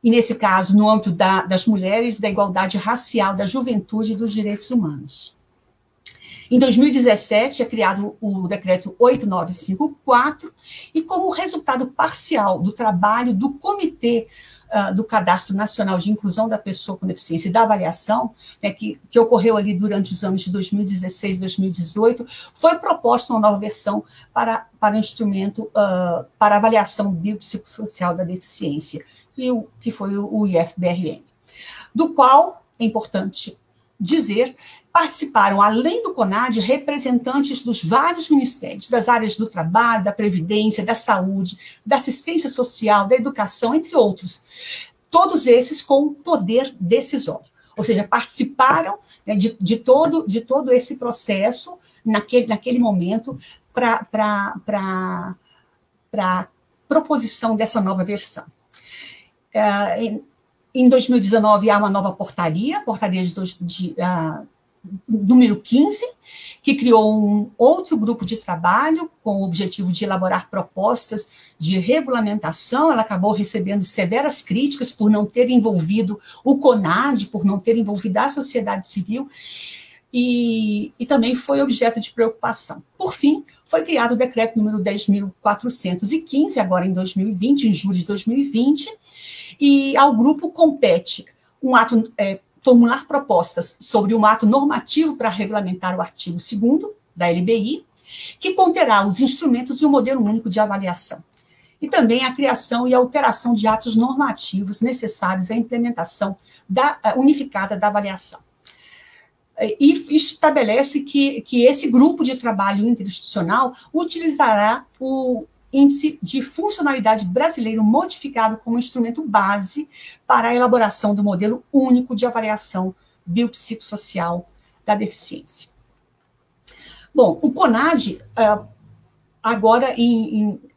[SPEAKER 6] E, nesse caso, no âmbito das mulheres, da igualdade racial, da juventude e dos direitos humanos. Em 2017, é criado o decreto 8954, e como resultado parcial do trabalho do Comitê do Cadastro Nacional de Inclusão da Pessoa com Deficiência e da Avaliação, né, que ocorreu ali durante os anos de 2016 e 2018, foi proposta uma nova versão para o instrumento para avaliação biopsicossocial da deficiência, que foi o IFBRM, do qual, é importante dizer, participaram, além do CONAD, representantes dos vários ministérios, das áreas do trabalho, da previdência, da saúde, da assistência social, da educação, entre outros. Todos esses com poder decisório. Ou seja, participaram, né, de todo esse processo, naquele momento, para a proposição dessa nova versão. Em 2019, há uma nova portaria número 15, que criou um outro grupo de trabalho com o objetivo de elaborar propostas de regulamentação. Ela acabou recebendo severas críticas por não ter envolvido o CONAD, por não ter envolvido a sociedade civil, e também foi objeto de preocupação. Por fim, foi criado o decreto número 10.415, agora em 2020, em julho de 2020, e ao grupo compete um ato formular propostas sobre um ato normativo para regulamentar o artigo 2º da LBI, que conterá os instrumentos e o modelo único de avaliação, e também a criação e alteração de atos normativos necessários à implementação unificada da avaliação. E estabelece que esse grupo de trabalho interinstitucional utilizará o Índice de Funcionalidade Brasileiro modificado como instrumento base para a elaboração do modelo único de avaliação biopsicossocial da deficiência. Bom, o CONAD, agora,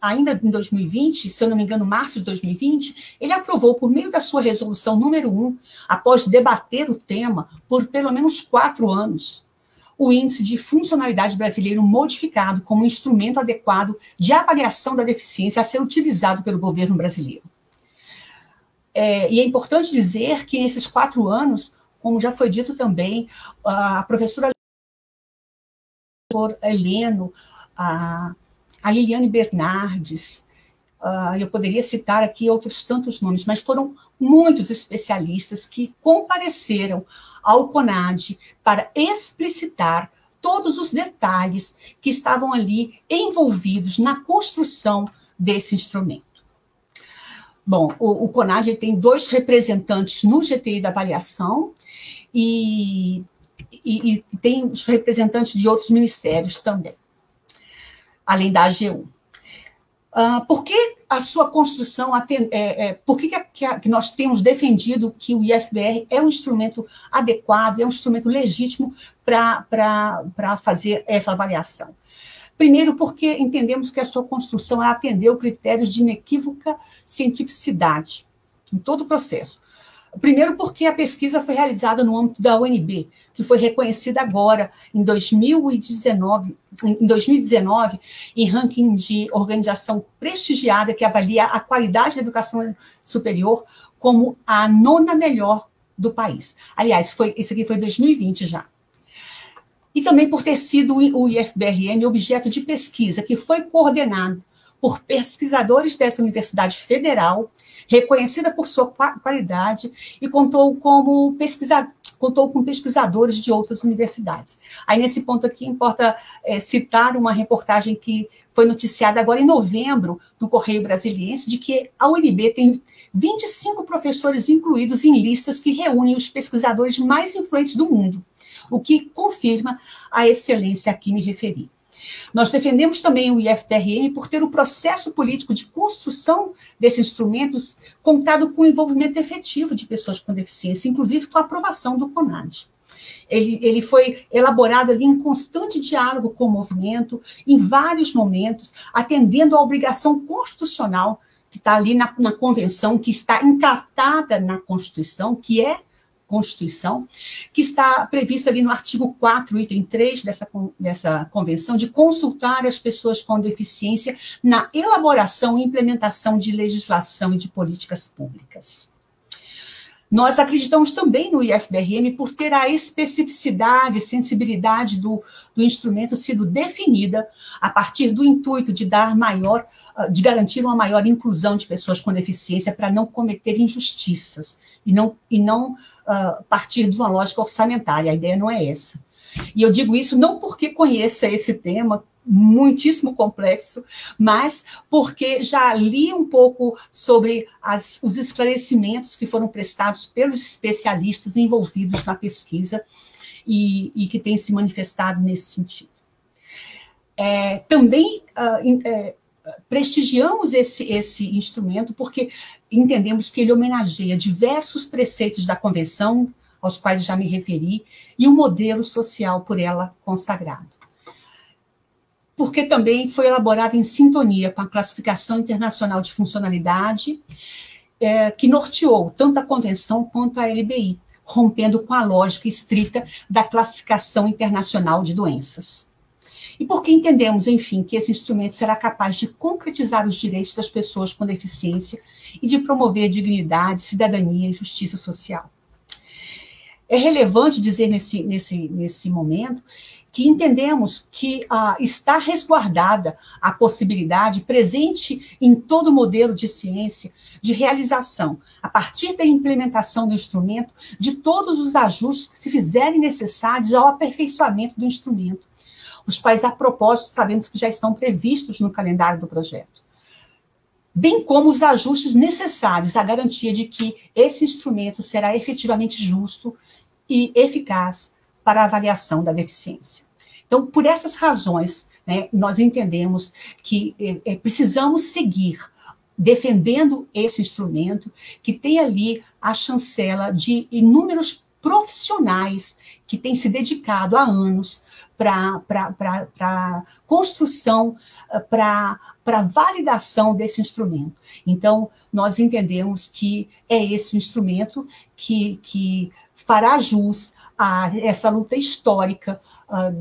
[SPEAKER 6] ainda em 2020, se eu não me engano, março de 2020, ele aprovou, por meio da sua resolução número 1, após debater o tema por pelo menos 4 anos, o Índice de Funcionalidade Brasileiro modificado como instrumento adequado de avaliação da deficiência a ser utilizado pelo governo brasileiro. E é importante dizer que, nesses 4 anos, como já foi dito também, a professora Heleno, a Liliane Bernardes, eu poderia citar aqui outros tantos nomes, mas foram muitos especialistas que compareceram ao CONAD para explicitar todos os detalhes que estavam ali envolvidos na construção desse instrumento. Bom, o CONAD tem 2 representantes no GTI da avaliação e tem os representantes de outros ministérios também, além da AGU. Por que a sua construção, por que nós temos defendido que o IFBR é um instrumento adequado, é um instrumento legítimo para fazer essa avaliação? Primeiro, porque entendemos que a sua construção atendeu critérios de inequívoca cientificidade em todo o processo. Primeiro, porque a pesquisa foi realizada no âmbito da UNB, que foi reconhecida agora, em 2019, em ranking de organização prestigiada que avalia a qualidade da educação superior como a 9ª melhor do país. Aliás, isso aqui foi 2020 já. E também por ter sido o IFBRM objeto de pesquisa, que foi coordenado por pesquisadores dessa Universidade Federal, reconhecida por sua qualidade, e contou com pesquisadores de outras universidades. Aí, nesse ponto aqui, importa citar uma reportagem que foi noticiada agora em novembro, no Correio Brasiliense, de que a UNB tem 25 professores incluídos em listas que reúnem os pesquisadores mais influentes do mundo, o que confirma a excelência a que me referi. Nós defendemos também o IFPRM por ter o processo político de construção desses instrumentos contado com o envolvimento efetivo de pessoas com deficiência, inclusive com a aprovação do CONAD. Ele foi elaborado ali em constante diálogo com o movimento, em vários momentos, atendendo à obrigação constitucional que está ali na convenção, que está encartada na Constituição, que é Constituição, que está prevista ali no artigo 4, item 3 dessa convenção, de consultar as pessoas com deficiência na elaboração e implementação de legislação e de políticas públicas. Nós acreditamos também no IFBRM por ter a especificidade e sensibilidade do instrumento sido definida a partir do intuito de de garantir uma maior inclusão de pessoas com deficiência para não cometer injustiças e não partir de uma lógica orçamentária. A ideia não é essa. E eu digo isso não porque conheça esse tema muitíssimo complexo, mas porque já li um pouco sobre os esclarecimentos que foram prestados pelos especialistas envolvidos na pesquisa e que têm se manifestado nesse sentido. Também prestigiamos esse instrumento porque entendemos que ele homenageia diversos preceitos da Convenção, aos quais já me referi, e um modelo social por ela consagrado. Porque também foi elaborado em sintonia com a Classificação Internacional de Funcionalidade, que norteou tanto a Convenção quanto a LBI, rompendo com a lógica estrita da Classificação Internacional de Doenças. E porque entendemos, enfim, que esse instrumento será capaz de concretizar os direitos das pessoas com deficiência e de promover dignidade, cidadania e justiça social. É relevante dizer nesse momento que entendemos que está resguardada a possibilidade presente em todo modelo de ciência de realização, a partir da implementação do instrumento, de todos os ajustes que se fizerem necessários ao aperfeiçoamento do instrumento, os quais, a propósito, sabemos que já estão previstos no calendário do projeto, bem como os ajustes necessários à garantia de que esse instrumento será efetivamente justo e eficaz para a avaliação da deficiência. Então, por essas razões, né, nós entendemos que precisamos seguir defendendo esse instrumento, que tem ali a chancela de inúmeros profissionais que têm se dedicado há anos para a construção, para a validação desse instrumento. Então, nós entendemos que é esse o instrumento que fará jus a essa luta histórica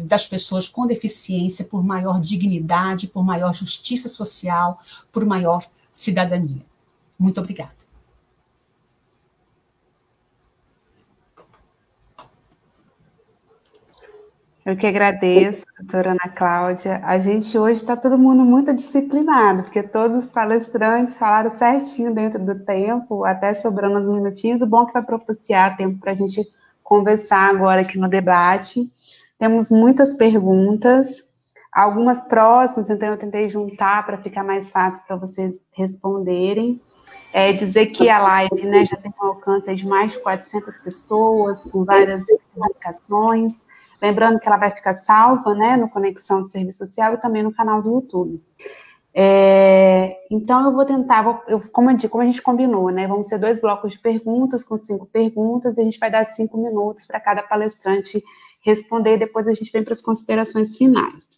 [SPEAKER 6] das pessoas com deficiência por maior dignidade, por maior justiça social, por maior cidadania. Muito obrigada.
[SPEAKER 1] Eu que agradeço, doutora Ana Cláudia. A gente hoje está todo mundo muito disciplinado, porque todos os palestrantes falaram certinho dentro do tempo, até sobrando uns minutinhos. O bom é que vai propiciar tempo para a gente conversar agora aqui no debate. Temos muitas perguntas, algumas próximas, então eu tentei juntar para ficar mais fácil para vocês responderem. Dizer que a live, né, já tem um alcance de mais de 400 pessoas, com várias publicações. Lembrando que ela vai ficar salva, né, no Conexão de Serviço Social e também no canal do YouTube. Então, eu vou tentar, como a gente combinou, né, vamos ser 2 blocos de perguntas, com 5 perguntas, e a gente vai dar 5 minutos para cada palestrante responder, depois a gente vem para as considerações finais.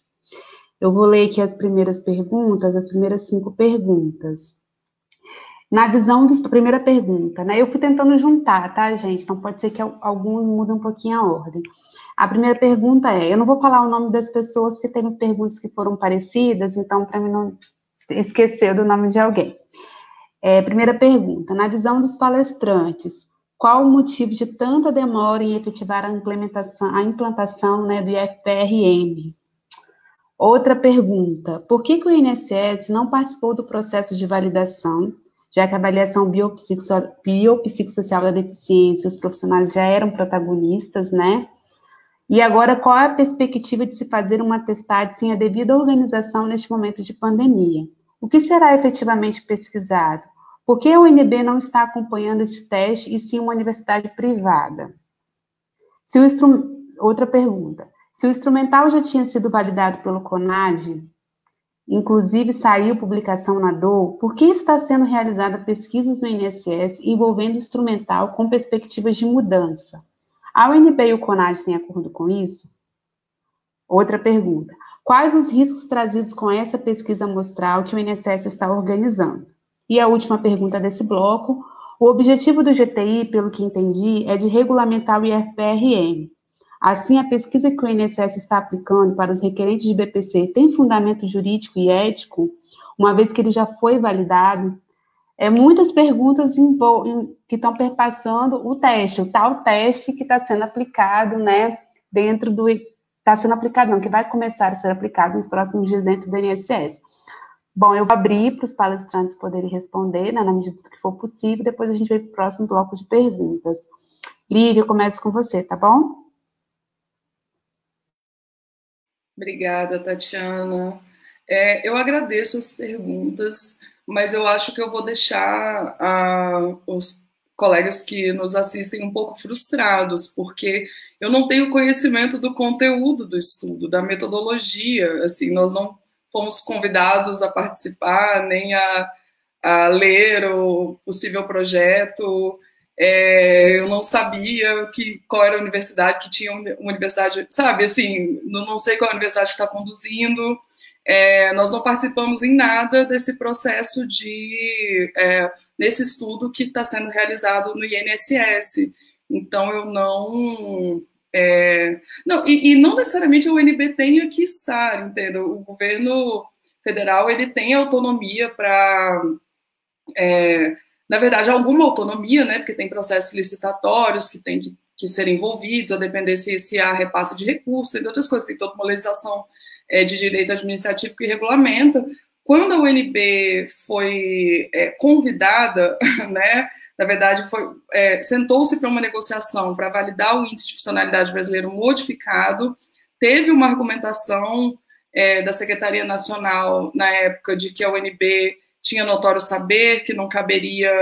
[SPEAKER 1] Eu vou ler aqui as primeiras perguntas, as primeiras 5 perguntas. Na visão da primeira pergunta, né, eu fui tentando juntar, tá, gente? Então, pode ser que alguns mudem um pouquinho a ordem. A primeira pergunta eu não vou falar o nome das pessoas, porque teve perguntas que foram parecidas, então, para mim não esquecer do nome de alguém. Primeira pergunta, na visão dos palestrantes, qual o motivo de tanta demora em efetivar a implantação, né, do IFPRM? Outra pergunta, por que o INSS não participou do processo de validação, já que a avaliação biopsicossocial da deficiência, os profissionais já eram protagonistas, né? E agora, qual é a perspectiva de se fazer uma testagem sem a devida organização neste momento de pandemia? O que será efetivamente pesquisado? Por que a UNB não está acompanhando esse teste e sim uma universidade privada? Outra pergunta. Se o instrumental já tinha sido validado pelo CONAD, inclusive saiu publicação na DOU, por que está sendo realizada pesquisas no INSS envolvendo o instrumental com perspectivas de mudança? A UNB e o CONAD têm acordo com isso? Outra pergunta. Quais os riscos trazidos com essa pesquisa amostral que o INSS está organizando? E a última pergunta desse bloco. O objetivo do GTI, pelo que entendi, é de regulamentar o IFPRM. Assim, a pesquisa que o INSS está aplicando para os requerentes de BPC tem fundamento jurídico e ético, uma vez que ele já foi validado? Muitas perguntas que estão perpassando o teste, o tal teste que está sendo aplicado, né, está sendo aplicado não, que vai começar a ser aplicado nos próximos dias dentro do INSS. Bom, eu vou abrir para os palestrantes poderem responder, né, na medida do que for possível, depois a gente vai para o próximo bloco de perguntas. Lívia, eu começo com você, tá bom?
[SPEAKER 4] Obrigada, Tatiana. Eu agradeço as perguntas, mas eu acho que eu vou deixar os colegas que nos assistem um pouco frustrados, porque eu não tenho conhecimento do conteúdo do estudo, da metodologia. Assim, nós não fomos convidados a participar, nem a ler o possível projeto. Eu não sabia qual era a universidade, que tinha uma universidade, sabe, assim, não sei qual a universidade que está conduzindo. Nós não participamos em nada desse processo desse estudo que está sendo realizado no INSS. Então, eu não... E não necessariamente a UNB tenha que estar, entendeu? O governo federal, ele tem autonomia para... na verdade, alguma autonomia, né, porque tem processos licitatórios que tem que serem envolvidos, a depender se há repasse de recursos, entre outras coisas, tem toda uma legislação de direito administrativo que regulamenta. Quando a UNB foi convidada, né, na verdade, sentou-se para uma negociação para validar o índice de funcionalidade brasileiro modificado, teve uma argumentação da Secretaria Nacional, na época, de que a UNB tinha notório saber, que não caberia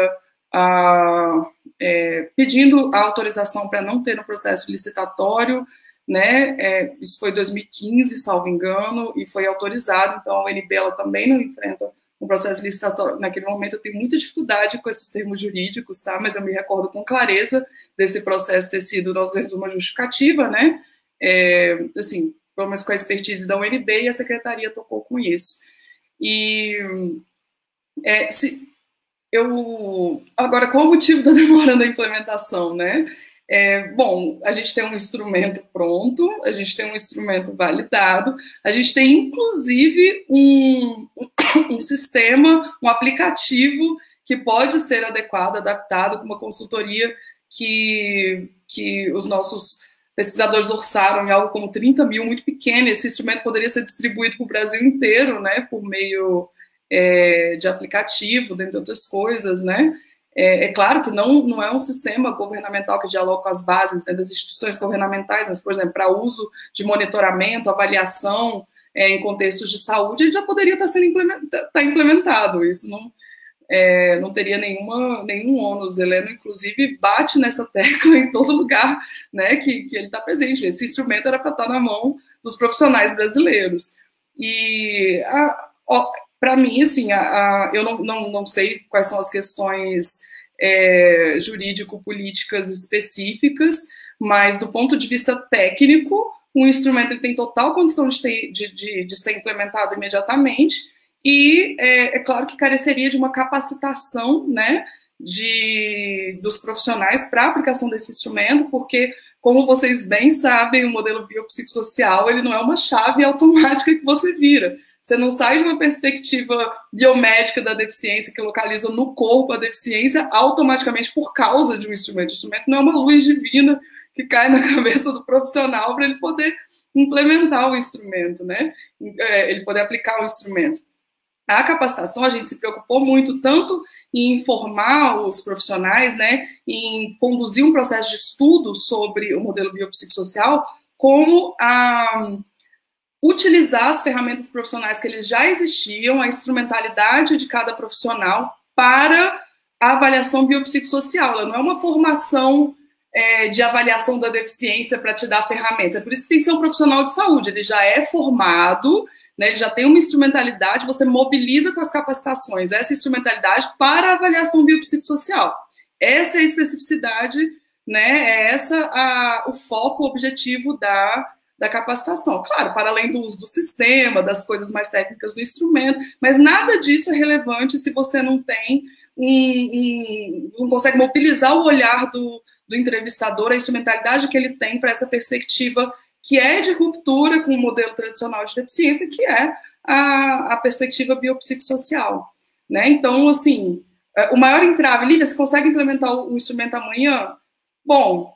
[SPEAKER 4] pedindo a autorização para não ter um processo licitatório, né? Isso foi em 2015, salvo engano, e foi autorizado. Então, a UNB ela também não enfrenta um processo licitatório. Naquele momento, eu tenho muita dificuldade com esses termos jurídicos, tá? Mas eu me recordo com clareza desse processo ter sido, nós temos uma justificativa, né? Assim, pelo menos com a expertise da UNB, e a secretaria tocou com isso. E agora, qual o motivo da demora na implementação, né? Bom, a gente tem um instrumento pronto, a gente tem um instrumento validado, a gente tem, inclusive, um sistema, um aplicativo que pode ser adequado, adaptado, com uma consultoria que os nossos pesquisadores orçaram em algo como 30 mil, muito pequeno. Esse instrumento poderia ser distribuído para o Brasil inteiro, né, por meio de aplicativo, dentre outras coisas, né? Claro que não é um sistema governamental que dialoga com as bases, né, das instituições governamentais, mas, por exemplo, para uso de monitoramento, avaliação em contextos de saúde, ele já poderia estar sendo implementado. Isso não teria nenhum ônus. Heleno, inclusive, bate nessa tecla em todo lugar, né, que ele está presente. Esse instrumento era para estar na mão dos profissionais brasileiros. E para mim, assim, eu não sei quais são as questões jurídico-políticas específicas, mas do ponto de vista técnico, o instrumento ele tem total condição de ser implementado imediatamente, e é claro que careceria de uma capacitação, né, dos profissionais para a aplicação desse instrumento, porque, como vocês bem sabem, o modelo biopsicossocial ele não é uma chave automática que você vira. Você não sai de uma perspectiva biomédica da deficiência que localiza no corpo a deficiência automaticamente por causa de um instrumento. O instrumento não é uma luz divina que cai na cabeça do profissional para ele poder implementar o instrumento, né? Ele poder aplicar o instrumento. A capacitação, a gente se preocupou muito tanto em informar os profissionais, né, em conduzir um processo de estudo sobre o modelo biopsicossocial, como utilizar as ferramentas profissionais que eles já existiam, a instrumentalidade de cada profissional para a avaliação biopsicossocial. Ela não é uma formação de avaliação da deficiência para te dar ferramentas. É por isso que tem que ser um profissional de saúde. Ele já é formado, né, ele já tem uma instrumentalidade, você mobiliza com as capacitações essa instrumentalidade para a avaliação biopsicossocial. Essa é a especificidade, né, o foco, o objetivo da capacitação. Claro, para além do uso do sistema, das coisas mais técnicas do instrumento, mas nada disso é relevante se você não tem não consegue mobilizar o olhar do entrevistador, a instrumentalidade que ele tem para essa perspectiva que é de ruptura com o modelo tradicional de deficiência, que é a perspectiva biopsicossocial, né? Então, assim, o maior entrave, Lívia, você consegue implementar o instrumento amanhã? Bom,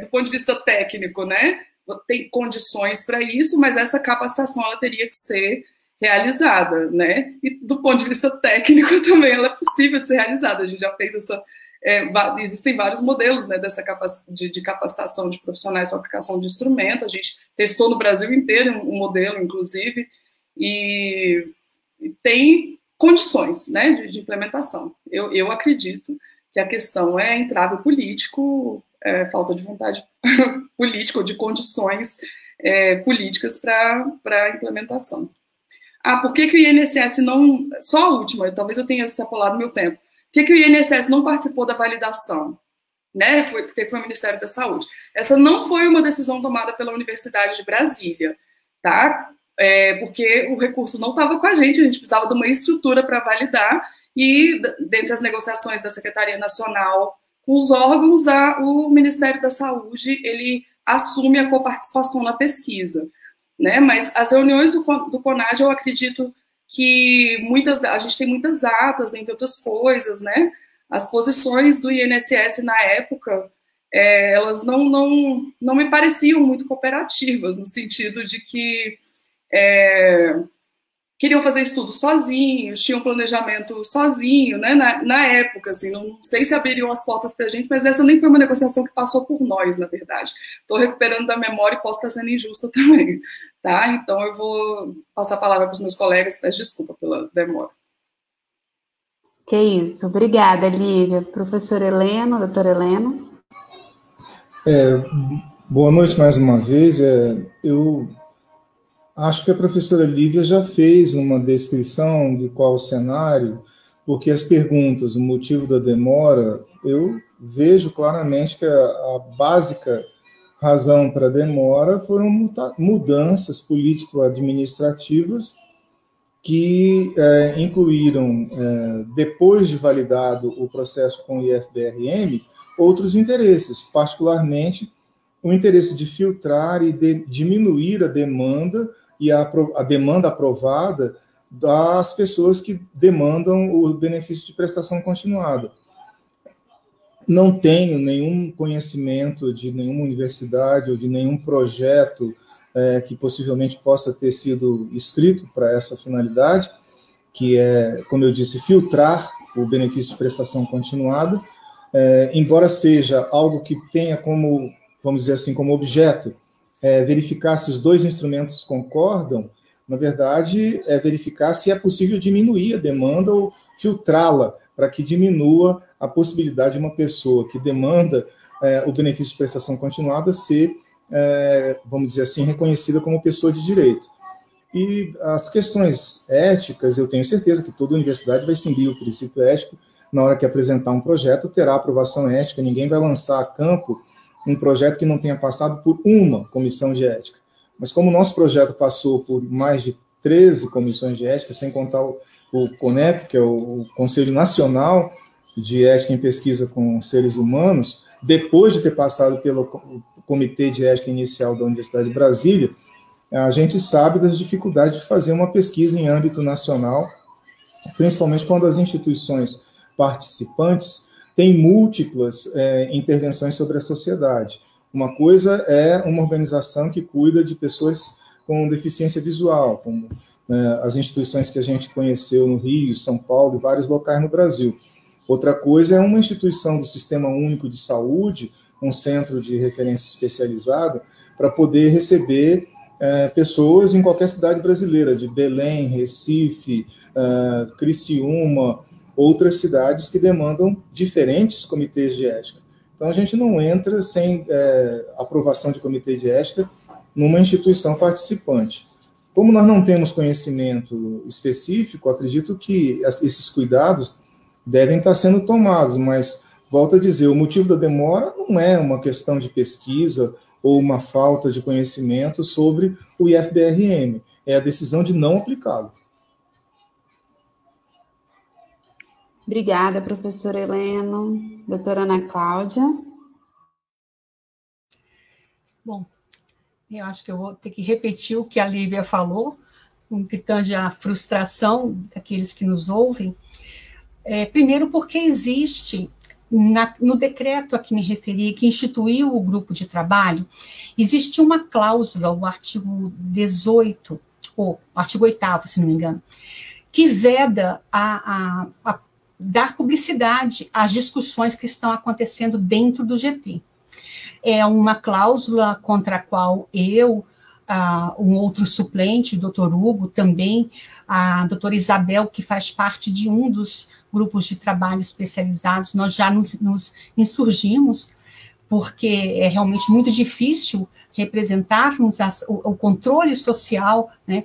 [SPEAKER 4] do ponto de vista técnico, né? Tem condições para isso, mas essa capacitação ela teria que ser realizada, né? E do ponto de vista técnico também ela é possível de ser realizada. A gente já fez existem vários modelos, né, de capacitação de profissionais para aplicação de instrumento. A gente testou no Brasil inteiro um modelo, inclusive, e tem condições, né, de implementação. Eu acredito que a questão é entrave político, falta de vontade política ou de condições políticas para a implementação. Por que o INSS não... Só a última, talvez eu tenha extrapolado meu tempo. Por que o INSS não participou da validação? Né? Porque foi o Ministério da Saúde. Essa não foi uma decisão tomada pela Universidade de Brasília, tá? Porque o recurso não estava com a gente precisava de uma estrutura para validar, e dentre as negociações da Secretaria Nacional com os órgãos, o Ministério da Saúde ele assume a coparticipação na pesquisa, né? Mas as reuniões do CONAD, eu acredito que a gente tem muitas atas, dentre outras coisas, né? As posições do INSS na época elas não me pareciam muito cooperativas, no sentido de que queriam fazer estudo sozinhos, tinham planejamento sozinho, né, na época, assim, não sei se abririam as portas para a gente, mas essa nem foi uma negociação que passou por nós, na verdade. Estou recuperando da memória e posso estar sendo injusta também, tá? Então eu vou passar a palavra para os meus colegas, peço desculpa pela demora.
[SPEAKER 1] Que isso, obrigada, Lívia. Professor Heleno, doutor Heleno.
[SPEAKER 5] Boa noite mais uma vez. Eu acho que a professora Lívia já fez uma descrição de qual o cenário, porque as perguntas, o motivo da demora, eu vejo claramente que a básica razão para a demora foram mudanças político-administrativas que incluíram, depois de validado o processo com o IFBRM, outros interesses, particularmente o interesse de filtrar e de diminuir a demanda e a demanda aprovada das pessoas que demandam o benefício de prestação continuada. Não tenho nenhum conhecimento de nenhuma universidade ou de nenhum projeto que possivelmente possa ter sido escrito para essa finalidade, que é, como eu disse, filtrar o benefício de prestação continuada, embora seja algo que tenha como, vamos dizer assim, como objeto verificar se os dois instrumentos concordam, na verdade, é verificar se é possível diminuir a demanda ou filtrá-la para que diminua a possibilidade de uma pessoa que demanda o benefício de prestação continuada ser, vamos dizer assim, reconhecida como pessoa de direito. E as questões éticas, eu tenho certeza que toda universidade vai seguir o princípio ético. Na hora que apresentar um projeto, terá aprovação ética, ninguém vai lançar a campo um projeto que não tenha passado por uma comissão de ética. Mas como o nosso projeto passou por mais de 13 comissões de ética, sem contar o CONEP, que é o Conselho Nacional de Ética em Pesquisa com Seres Humanos, depois de ter passado pelo Comitê de Ética Inicial da Universidade de Brasília, a gente sabe das dificuldades de fazer uma pesquisa em âmbito nacional, principalmente quando as instituições participantes têm múltiplas intervenções sobre a sociedade. Uma coisa é uma organização que cuida de pessoas com deficiência visual, como as instituições que a gente conheceu no Rio, São Paulo e vários locais no Brasil. Outra coisa é uma instituição do Sistema Único de Saúde, um centro de referência especializado, para poder receber pessoas em qualquer cidade brasileira, de Belém, Recife, Criciúma, outras cidades que demandam diferentes comitês de ética. Então, a gente não entra sem aprovação de comitê de ética numa instituição participante. Como nós não temos conhecimento específico, acredito que esses cuidados devem estar sendo tomados, mas, volto a dizer, o motivo da demora não é uma questão de pesquisa ou uma falta de conhecimento sobre o IFBRM, é a decisão de não aplicá-lo.
[SPEAKER 1] Obrigada, professora Heleno. Doutora Ana Cláudia.
[SPEAKER 6] Bom, eu acho que eu vou ter que repetir o que a Lívia falou, com que tange a frustração daqueles que nos ouvem. Primeiro, porque existe, no decreto a que me referi, que instituiu o grupo de trabalho, existe uma cláusula, o artigo 18, ou artigo 8º, se não me engano, que veda a dar publicidade às discussões que estão acontecendo dentro do GT. É uma cláusula contra a qual eu, um outro suplente, o doutor Hugo, também a doutora Isabel, que faz parte de um dos grupos de trabalho especializados, nós já nos insurgimos, porque é realmente muito difícil representarmos o controle social, né,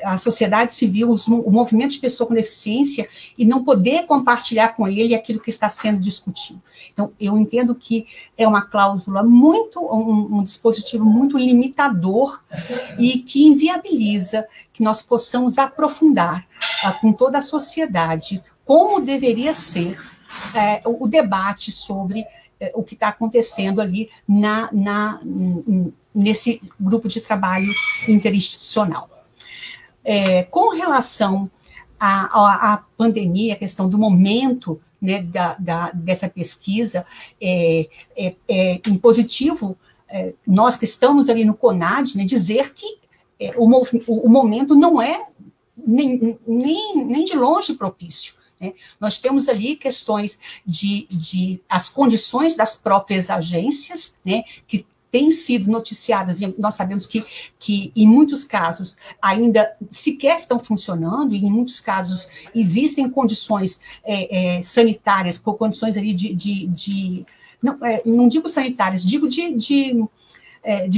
[SPEAKER 6] a sociedade civil, o movimento de pessoa com deficiência, e não poder compartilhar com ele aquilo que está sendo discutido. Então, eu entendo que é uma cláusula um dispositivo muito limitador e que inviabiliza que nós possamos aprofundar com toda a sociedade como deveria ser o debate sobre o que está acontecendo ali nesse grupo de trabalho interinstitucional. Com relação à pandemia, a questão do momento né, dessa pesquisa em positivo, nós que estamos ali no CONAD, né, dizer que o momento não é nem de longe propício. Né? Nós temos ali questões as condições das próprias agências, né, que têm sido noticiadas, e nós sabemos que em muitos casos ainda sequer estão funcionando, e em muitos casos existem condições sanitárias, condições ali não digo sanitárias, digo de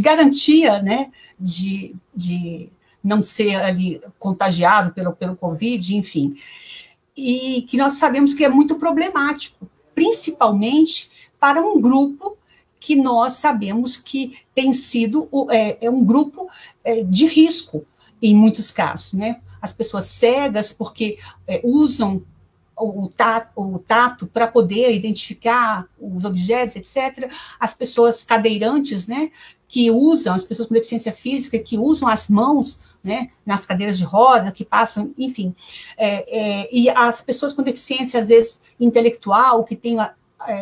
[SPEAKER 6] garantia, né, de não ser ali contagiado pelo Covid, enfim. E que nós sabemos que é muito problemático, principalmente para um grupo que nós sabemos que tem sido um grupo de risco, em muitos casos, né? As pessoas cegas, porque usam o tato para poder identificar os objetos, etc. As pessoas cadeirantes, né, as pessoas com deficiência física, que usam as mãos, né, nas cadeiras de roda, que passam, enfim. E as pessoas com deficiência, às vezes, intelectual, que têm,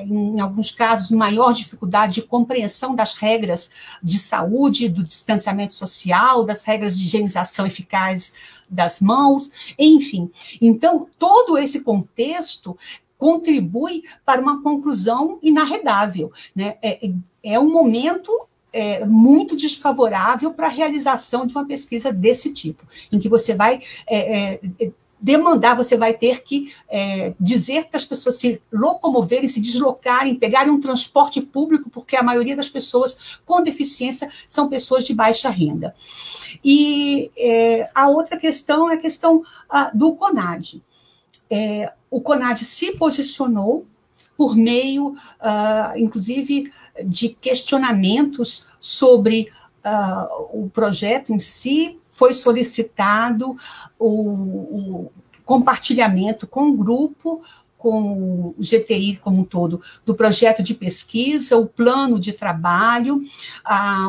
[SPEAKER 6] em alguns casos, maior dificuldade de compreensão das regras de saúde, do distanciamento social, das regras de higienização eficaz das mãos, enfim. Então, todo esse contexto contribui para uma conclusão inarredável, né? É um momento muito desfavorável para a realização de uma pesquisa desse tipo, em que você vai demandar, você vai ter que dizer para as pessoas se locomoverem, se deslocarem, pegarem um transporte público, porque a maioria das pessoas com deficiência são pessoas de baixa renda. E a outra questão é a questão do CONAD. O CONAD se posicionou por meio, inclusive, de questionamentos sobre o projeto em si. Foi solicitado o compartilhamento com o grupo, com o GTI como um todo, do projeto de pesquisa, o plano de trabalho,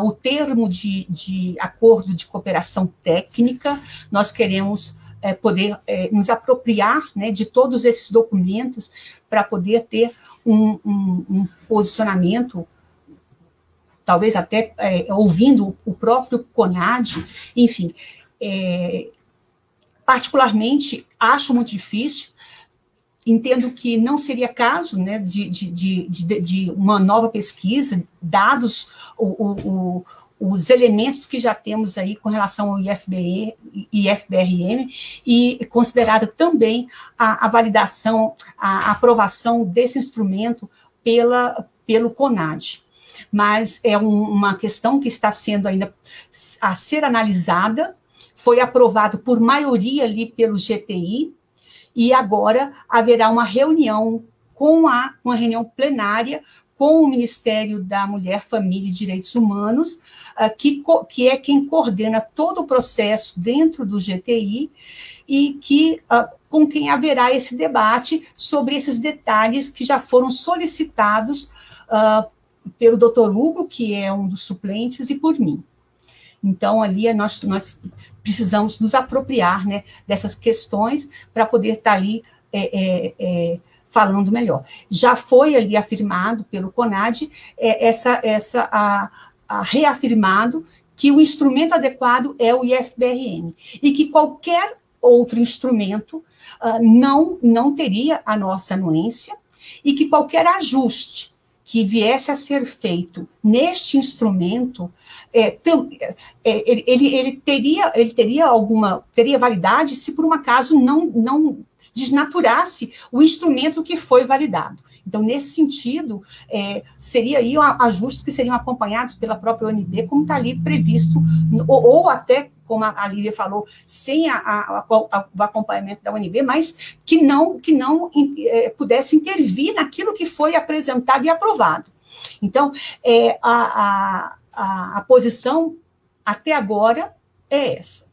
[SPEAKER 6] o termo de acordo de cooperação técnica. Nós queremos poder nos apropriar, né, de todos esses documentos para poder ter um posicionamento, talvez até ouvindo o próprio CONAD, enfim. Particularmente, acho muito difícil, entendo que não seria caso, né, de uma nova pesquisa, dados os elementos que já temos aí com relação ao IFBRM, e considerada também a validação, a aprovação desse instrumento pelo CONAD. Mas é uma questão que está sendo ainda a ser analisada, foi aprovado por maioria ali pelo GTI, e agora haverá uma reunião uma reunião plenária com o Ministério da Mulher, Família e Direitos Humanos, que é quem coordena todo o processo dentro do GTI, e com quem haverá esse debate sobre esses detalhes que já foram solicitados pelo Dr. Hugo, que é um dos suplentes, e por mim. Então, ali nós precisamos nos apropriar, né, dessas questões para poder estar ali falando melhor. Já foi ali afirmado pelo CONAD, reafirmado que o instrumento adequado é o IFBRM, e que qualquer outro instrumento não teria a nossa anuência, e que qualquer ajuste que viesse a ser feito neste instrumento, ele teria validade se por um acaso não desnaturasse o instrumento que foi validado. Então, nesse sentido, seria aí ajustes que seriam acompanhados pela própria ONB, como está ali previsto, ou até, como a Lívia falou, sem o acompanhamento da ONB, mas que não pudesse intervir naquilo que foi apresentado e aprovado. Então, a posição até agora é essa.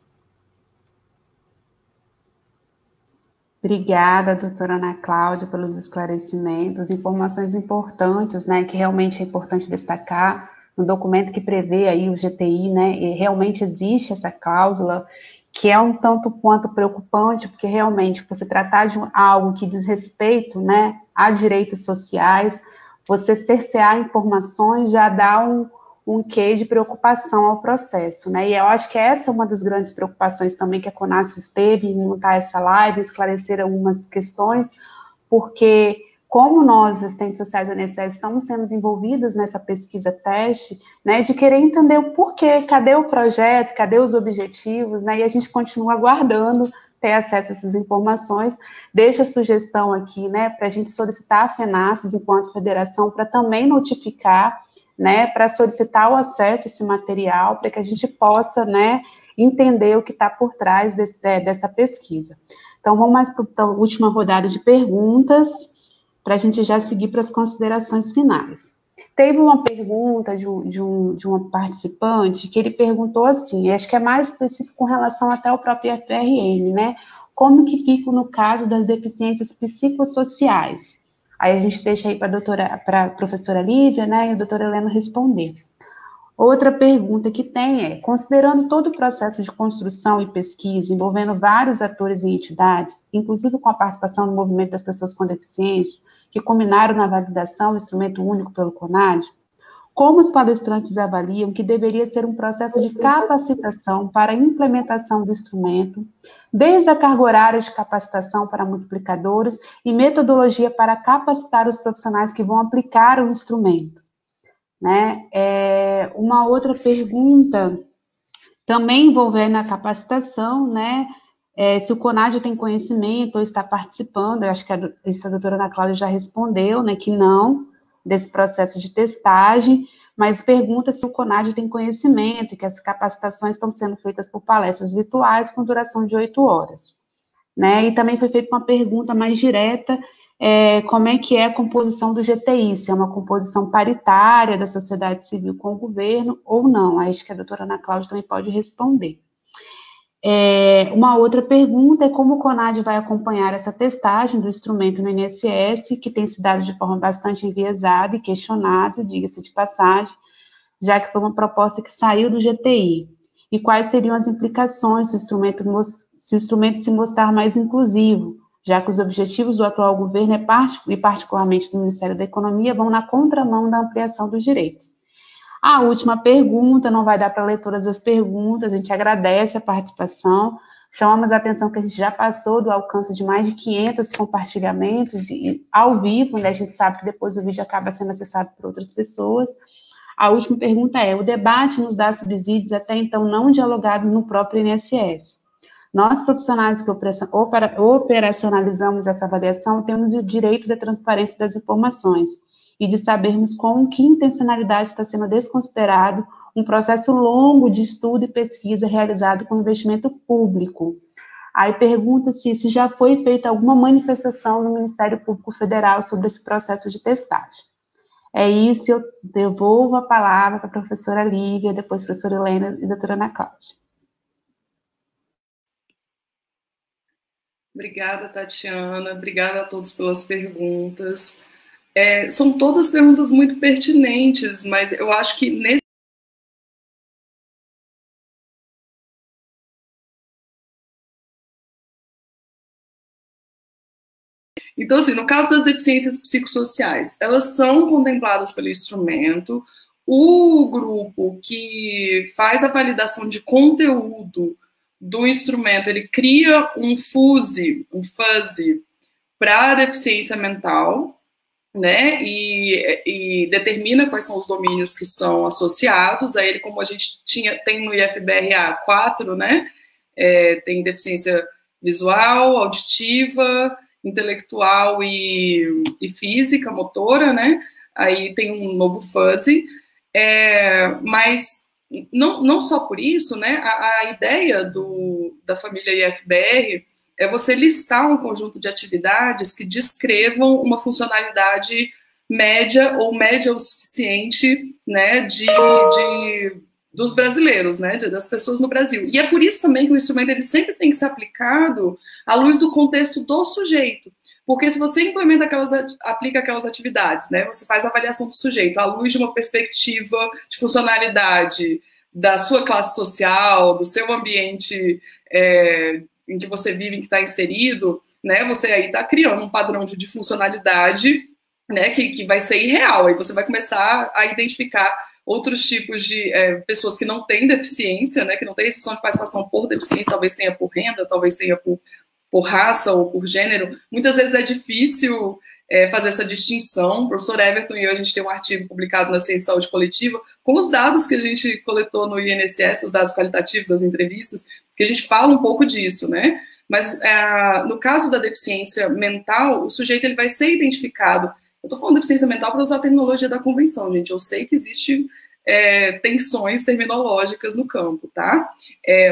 [SPEAKER 1] Obrigada, doutora Ana Cláudia, pelos esclarecimentos, informações importantes, né, que realmente é importante destacar, no documento que prevê aí o GTI, né, e realmente existe essa cláusula que é um tanto quanto preocupante, porque realmente você tratar de algo que diz respeito, né, a direitos sociais, você cercear informações já dá um quê de preocupação ao processo, né? E eu acho que essa é uma das grandes preocupações também que a CONASPES teve em montar essa live, esclarecer algumas questões, porque como nós, assistentes sociais da INSS, estamos sendo envolvidas nessa pesquisa-teste, né, de querer entender o porquê, cadê o projeto, cadê os objetivos, né, e a gente continua aguardando ter acesso a essas informações. Deixa a sugestão aqui, né, para a gente solicitar a FENASSES, enquanto federação, para também notificar, né, para solicitar o acesso a esse material, para que a gente possa, né, entender o que está por trás dessa pesquisa. Então, vamos mais para a última rodada de perguntas, para a gente já seguir para as considerações finais. Teve uma pergunta de uma participante, que ele perguntou assim, acho que é mais específico com relação até ao próprio FRN, né? Como que fica no caso das deficiências psicossociais? Aí a gente deixa aí para a professora Lívia, né, e a doutora Helena responder. Outra pergunta que tem é, considerando todo o processo de construção e pesquisa, envolvendo vários atores e entidades, inclusive com a participação no movimento das pessoas com deficiência, que culminaram na validação do instrumento único pelo CONAD, como os palestrantes avaliam que deveria ser um processo de capacitação para a implementação do instrumento, desde a carga horária de capacitação para multiplicadores e metodologia para capacitar os profissionais que vão aplicar o instrumento, né? Uma outra pergunta, também envolvendo a capacitação, né? Se o CONAD tem conhecimento ou está participando, eu acho que isso a doutora Ana Cláudia já respondeu, né, que não, desse processo de testagem, mas pergunta se o CONAD tem conhecimento e que as capacitações estão sendo feitas por palestras virtuais com duração de 8 horas. Né? E também foi feita uma pergunta mais direta, como é que é a composição do GTI, se é uma composição paritária da sociedade civil com o governo ou não. Acho que a doutora Ana Cláudia também pode responder. Uma outra pergunta é como o CONAD vai acompanhar essa testagem do instrumento no INSS, que tem se dado de forma bastante enviesada e questionável, diga-se de passagem, já que foi uma proposta que saiu do GTI. E quais seriam as implicações se o instrumento se mostrar mais inclusivo, já que os objetivos do atual governo, e particularmente do Ministério da Economia, vão na contramão da ampliação dos direitos. A última pergunta, não vai dar para ler todas as perguntas, a gente agradece a participação, chamamos a atenção que a gente já passou do alcance de mais de 500 compartilhamentos e, ao vivo, né, a gente sabe que depois o vídeo acaba sendo acessado por outras pessoas. A última pergunta é, o debate nos dá subsídios até então não dialogados no próprio INSS. Nós, profissionais que operacionalizamos essa avaliação, temos o direito da transparência das informações, e de sabermos com que intencionalidade está sendo desconsiderado um processo longo de estudo e pesquisa realizado com investimento público. Aí pergunta-se se já foi feita alguma manifestação no Ministério Público Federal sobre esse processo de testagem. É isso, eu devolvo a palavra para a professora Lívia, depois a professora Helena e a doutora Ana Cláudia.
[SPEAKER 4] Obrigada, Tatiana, obrigada a todos pelas perguntas. São todas perguntas muito pertinentes, mas eu acho que nesse Então, assim, no caso das deficiências psicossociais, elas são contempladas pelo instrumento. O grupo que faz a validação de conteúdo do instrumento, ele cria um fuzzy para a deficiência mental, né, e determina quais são os domínios que são associados a ele, como a gente tem no IFBRA 4, né, tem deficiência visual, auditiva, intelectual e física, motora, né, aí tem um novo fuzzy, mas não só por isso, né, a ideia da família IFBR é você listar um conjunto de atividades que descrevam uma funcionalidade média ou média o suficiente, né, dos brasileiros, né, das pessoas no Brasil. E é por isso também que o instrumento ele sempre tem que ser aplicado à luz do contexto do sujeito. Porque se você aplica aquelas atividades, né, você faz a avaliação do sujeito à luz de uma perspectiva de funcionalidade da sua classe social, do seu ambiente em que você vive, em que está inserido, né, você aí está criando um padrão de funcionalidade, né, que vai ser irreal. Aí você vai começar a identificar outros tipos de pessoas que não têm deficiência, né, que não têm restrição de participação por deficiência, talvez tenha por renda, talvez tenha por raça ou por gênero. Muitas vezes é difícil fazer essa distinção. O professor Everton e eu, a gente tem um artigo publicado na Ciência e Saúde Coletiva com os dados que a gente coletou no INSS, os dados qualitativos, as entrevistas, que a gente fala um pouco disso, né? Mas no caso da deficiência mental, o sujeito ele vai ser identificado. Eu estou falando de deficiência mental para usar a terminologia da convenção, gente. Eu sei que existe tensões terminológicas no campo, tá?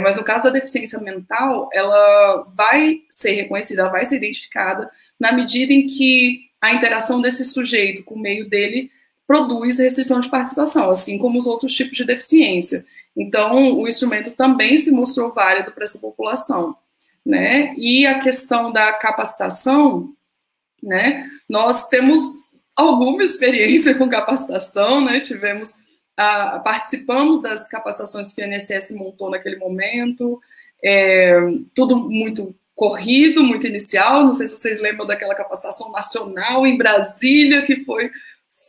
[SPEAKER 4] Mas no caso da deficiência mental, ela vai ser reconhecida, ela vai ser identificada na medida em que a interação desse sujeito com o meio dele produz restrição de participação, assim como os outros tipos de deficiência. Então, o instrumento também se mostrou válido para essa população, né? E a questão da capacitação, né? Nós temos alguma experiência com capacitação, né? Participamos das capacitações que a INSS montou naquele momento, tudo muito corrido, muito inicial. Não sei se vocês lembram daquela capacitação nacional em Brasília, que foi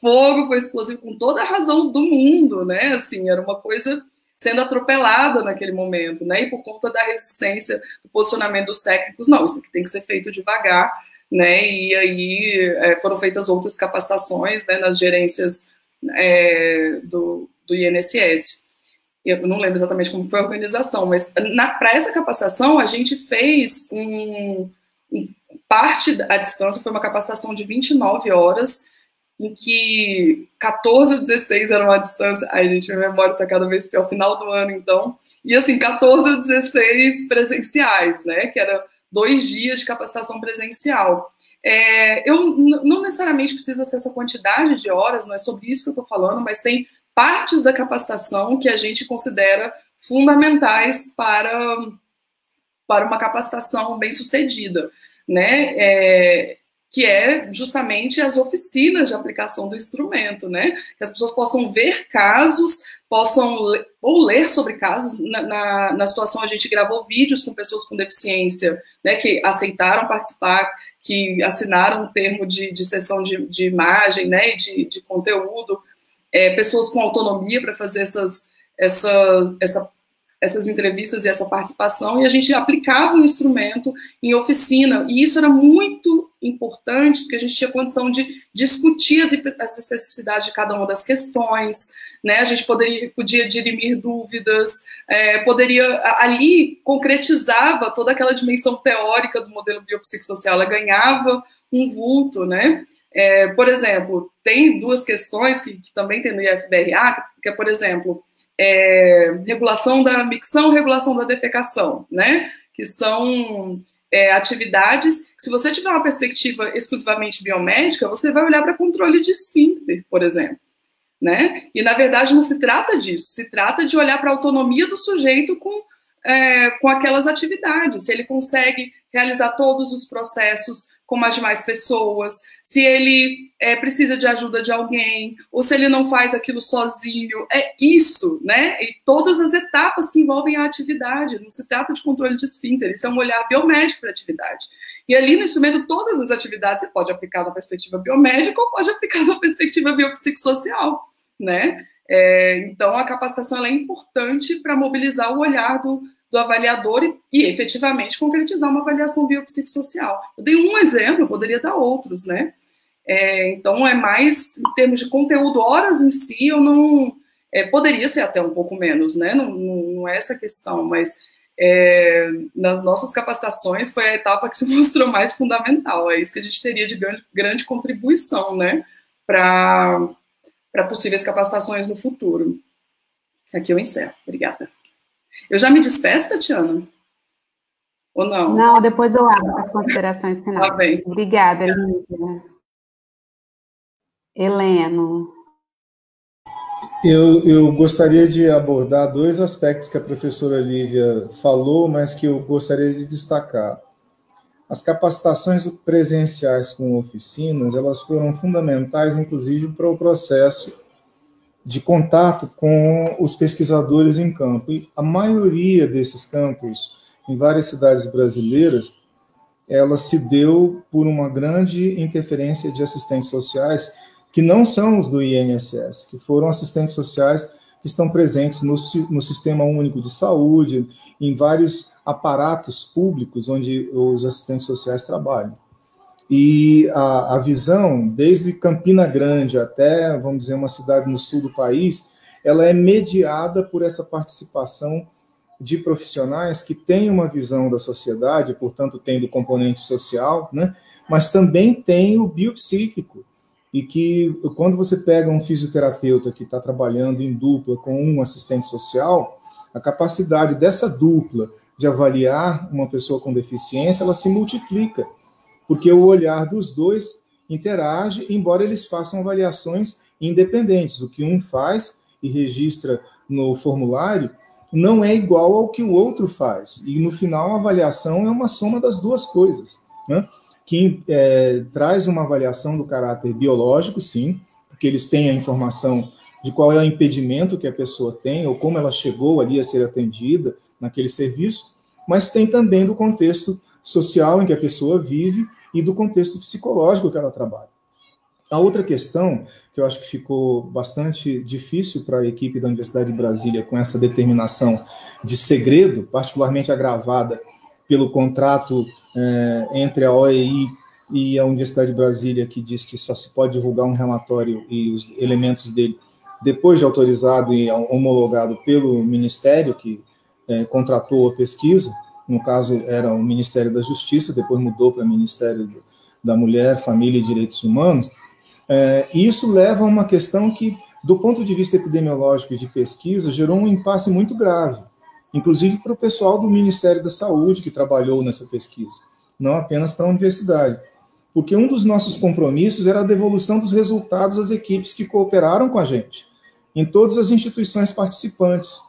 [SPEAKER 4] fogo, foi explosivo, com toda a razão do mundo, né? Assim, era uma coisa sendo atropelada naquele momento, né? E por conta da resistência do posicionamento dos técnicos, não, isso aqui tem que ser feito devagar, né? E aí foram feitas outras capacitações, né, nas gerências do INSS. Eu não lembro exatamente como foi a organização, mas para essa capacitação a gente fez parte à distância, foi uma capacitação de 29 horas, em que 14 ou 16 eram à distância. Ai, gente, minha memória está cada vez pior, final do ano, então. E assim, 14 ou 16 presenciais, né? Que era 2 dias de capacitação presencial. Eu não necessariamente precisa ser essa quantidade de horas, não é sobre isso que eu estou falando, mas tem partes da capacitação que a gente considera fundamentais para uma capacitação bem-sucedida, né? Que é justamente as oficinas de aplicação do instrumento, né? Que as pessoas possam ver casos, possam ler sobre casos. Na situação, a gente gravou vídeos com pessoas com deficiência, né, que aceitaram participar, que assinaram um termo de cessão de imagem, né, e de conteúdo, pessoas com autonomia para fazer essas entrevistas e essa participação, e a gente aplicava o instrumento em oficina, e isso era muito importante, porque a gente tinha condição de discutir as especificidades de cada uma das questões, né? A gente podia dirimir dúvidas, ali concretizava toda aquela dimensão teórica do modelo biopsicossocial, ela ganhava um vulto, né? Por exemplo, tem 2 questões que também tem no IFBRA, que é, por exemplo, regulação da micção, regulação da defecação, né? Que são atividades que, se você tiver uma perspectiva exclusivamente biomédica, você vai olhar para controle de esfíncter, por exemplo, né? E, na verdade, não se trata disso, se trata de olhar para a autonomia do sujeito com aquelas atividades, se ele consegue realizar todos os processos com mais demais pessoas, se ele precisa de ajuda de alguém, ou se ele não faz aquilo sozinho. É isso, né? E todas as etapas que envolvem a atividade. Não se trata de controle de esfíncter, isso é um olhar biomédico para a atividade. E ali no instrumento, todas as atividades você pode aplicar na perspectiva biomédica ou pode aplicar na perspectiva biopsicossocial, né? Então, a capacitação ela é importante para mobilizar o olhar do avaliador e efetivamente concretizar uma avaliação biopsicossocial. Eu dei um exemplo, eu poderia dar outros, né? Então, é mais em termos de conteúdo, horas em si, eu não... poderia ser até um pouco menos, né? Não é essa a questão, mas nas nossas capacitações foi a etapa que se mostrou mais fundamental. É isso que a gente teria de grande contribuição, né? Para possíveis capacitações no futuro. Aqui eu encerro. Obrigada. Eu já me despeço, Tatiana? Ou não?
[SPEAKER 1] Não, depois eu abro as considerações finais.
[SPEAKER 4] Tá bem.
[SPEAKER 1] Obrigada, Lívia. Heleno.
[SPEAKER 5] Eu gostaria de abordar 2 aspectos que a professora Lívia falou, mas que eu gostaria de destacar. As capacitações presenciais com oficinas, elas foram fundamentais, inclusive, para o processo de contato com os pesquisadores em campo. E a maioria desses campos, em várias cidades brasileiras, ela se deu por uma grande interferência de assistentes sociais que não são os do INSS, que foram assistentes sociais que estão presentes no Sistema Único de Saúde, em vários aparatos públicos onde os assistentes sociais trabalham. E a visão, desde Campina Grande até, vamos dizer, uma cidade no sul do país, ela é mediada por essa participação de profissionais que têm uma visão da sociedade, portanto, tem do componente social, né? Mas também tem o biopsíquico, e que quando você pega um fisioterapeuta que está trabalhando em dupla com um assistente social, a capacidade dessa dupla de avaliar uma pessoa com deficiência, ela se multiplica, porque o olhar dos dois interage, embora eles façam avaliações independentes. O que um faz e registra no formulário não é igual ao que o outro faz. E, no final, a avaliação é uma soma das duas coisas, né? Que traz uma avaliação do caráter biológico, sim, porque eles têm a informação de qual é o impedimento que a pessoa tem, ou como ela chegou ali a ser atendida naquele serviço, mas tem também do contexto social em que a pessoa vive e do contexto psicológico que ela trabalha. A outra questão, que eu acho que ficou bastante difícil para a equipe da Universidade de Brasília com essa determinação de segredo, particularmente agravada pelo contrato entre a OEI e a Universidade de Brasília, que diz que só se pode divulgar um relatório e os elementos dele depois de autorizado e homologado pelo Ministério que contratou a pesquisa. No caso, era o Ministério da Justiça, depois mudou para o Ministério da Mulher, Família e Direitos Humanos. E isso leva a uma questão que, do ponto de vista epidemiológico e de pesquisa, gerou um impasse muito grave, inclusive para o pessoal do Ministério da Saúde que trabalhou nessa pesquisa, não apenas para a universidade. Porque um dos nossos compromissos era a devolução dos resultados às equipes que cooperaram com a gente, em todas as instituições participantes.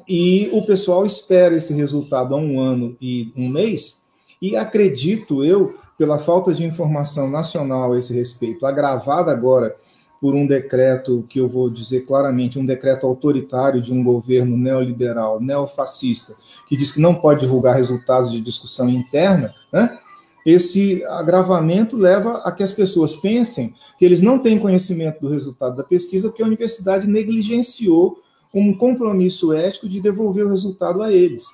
[SPEAKER 5] E o pessoal espera esse resultado há 1 ano e 1 mês, e acredito eu, pela falta de informação nacional a esse respeito, agravada agora por um decreto que eu vou dizer claramente, um decreto autoritário de um governo neoliberal, neofascista, que diz que não pode divulgar resultados de discussão interna, né? Esse agravamento leva a que as pessoas pensem que eles não têm conhecimento do resultado da pesquisa porque a universidade negligenciou um compromisso ético de devolver o resultado a eles,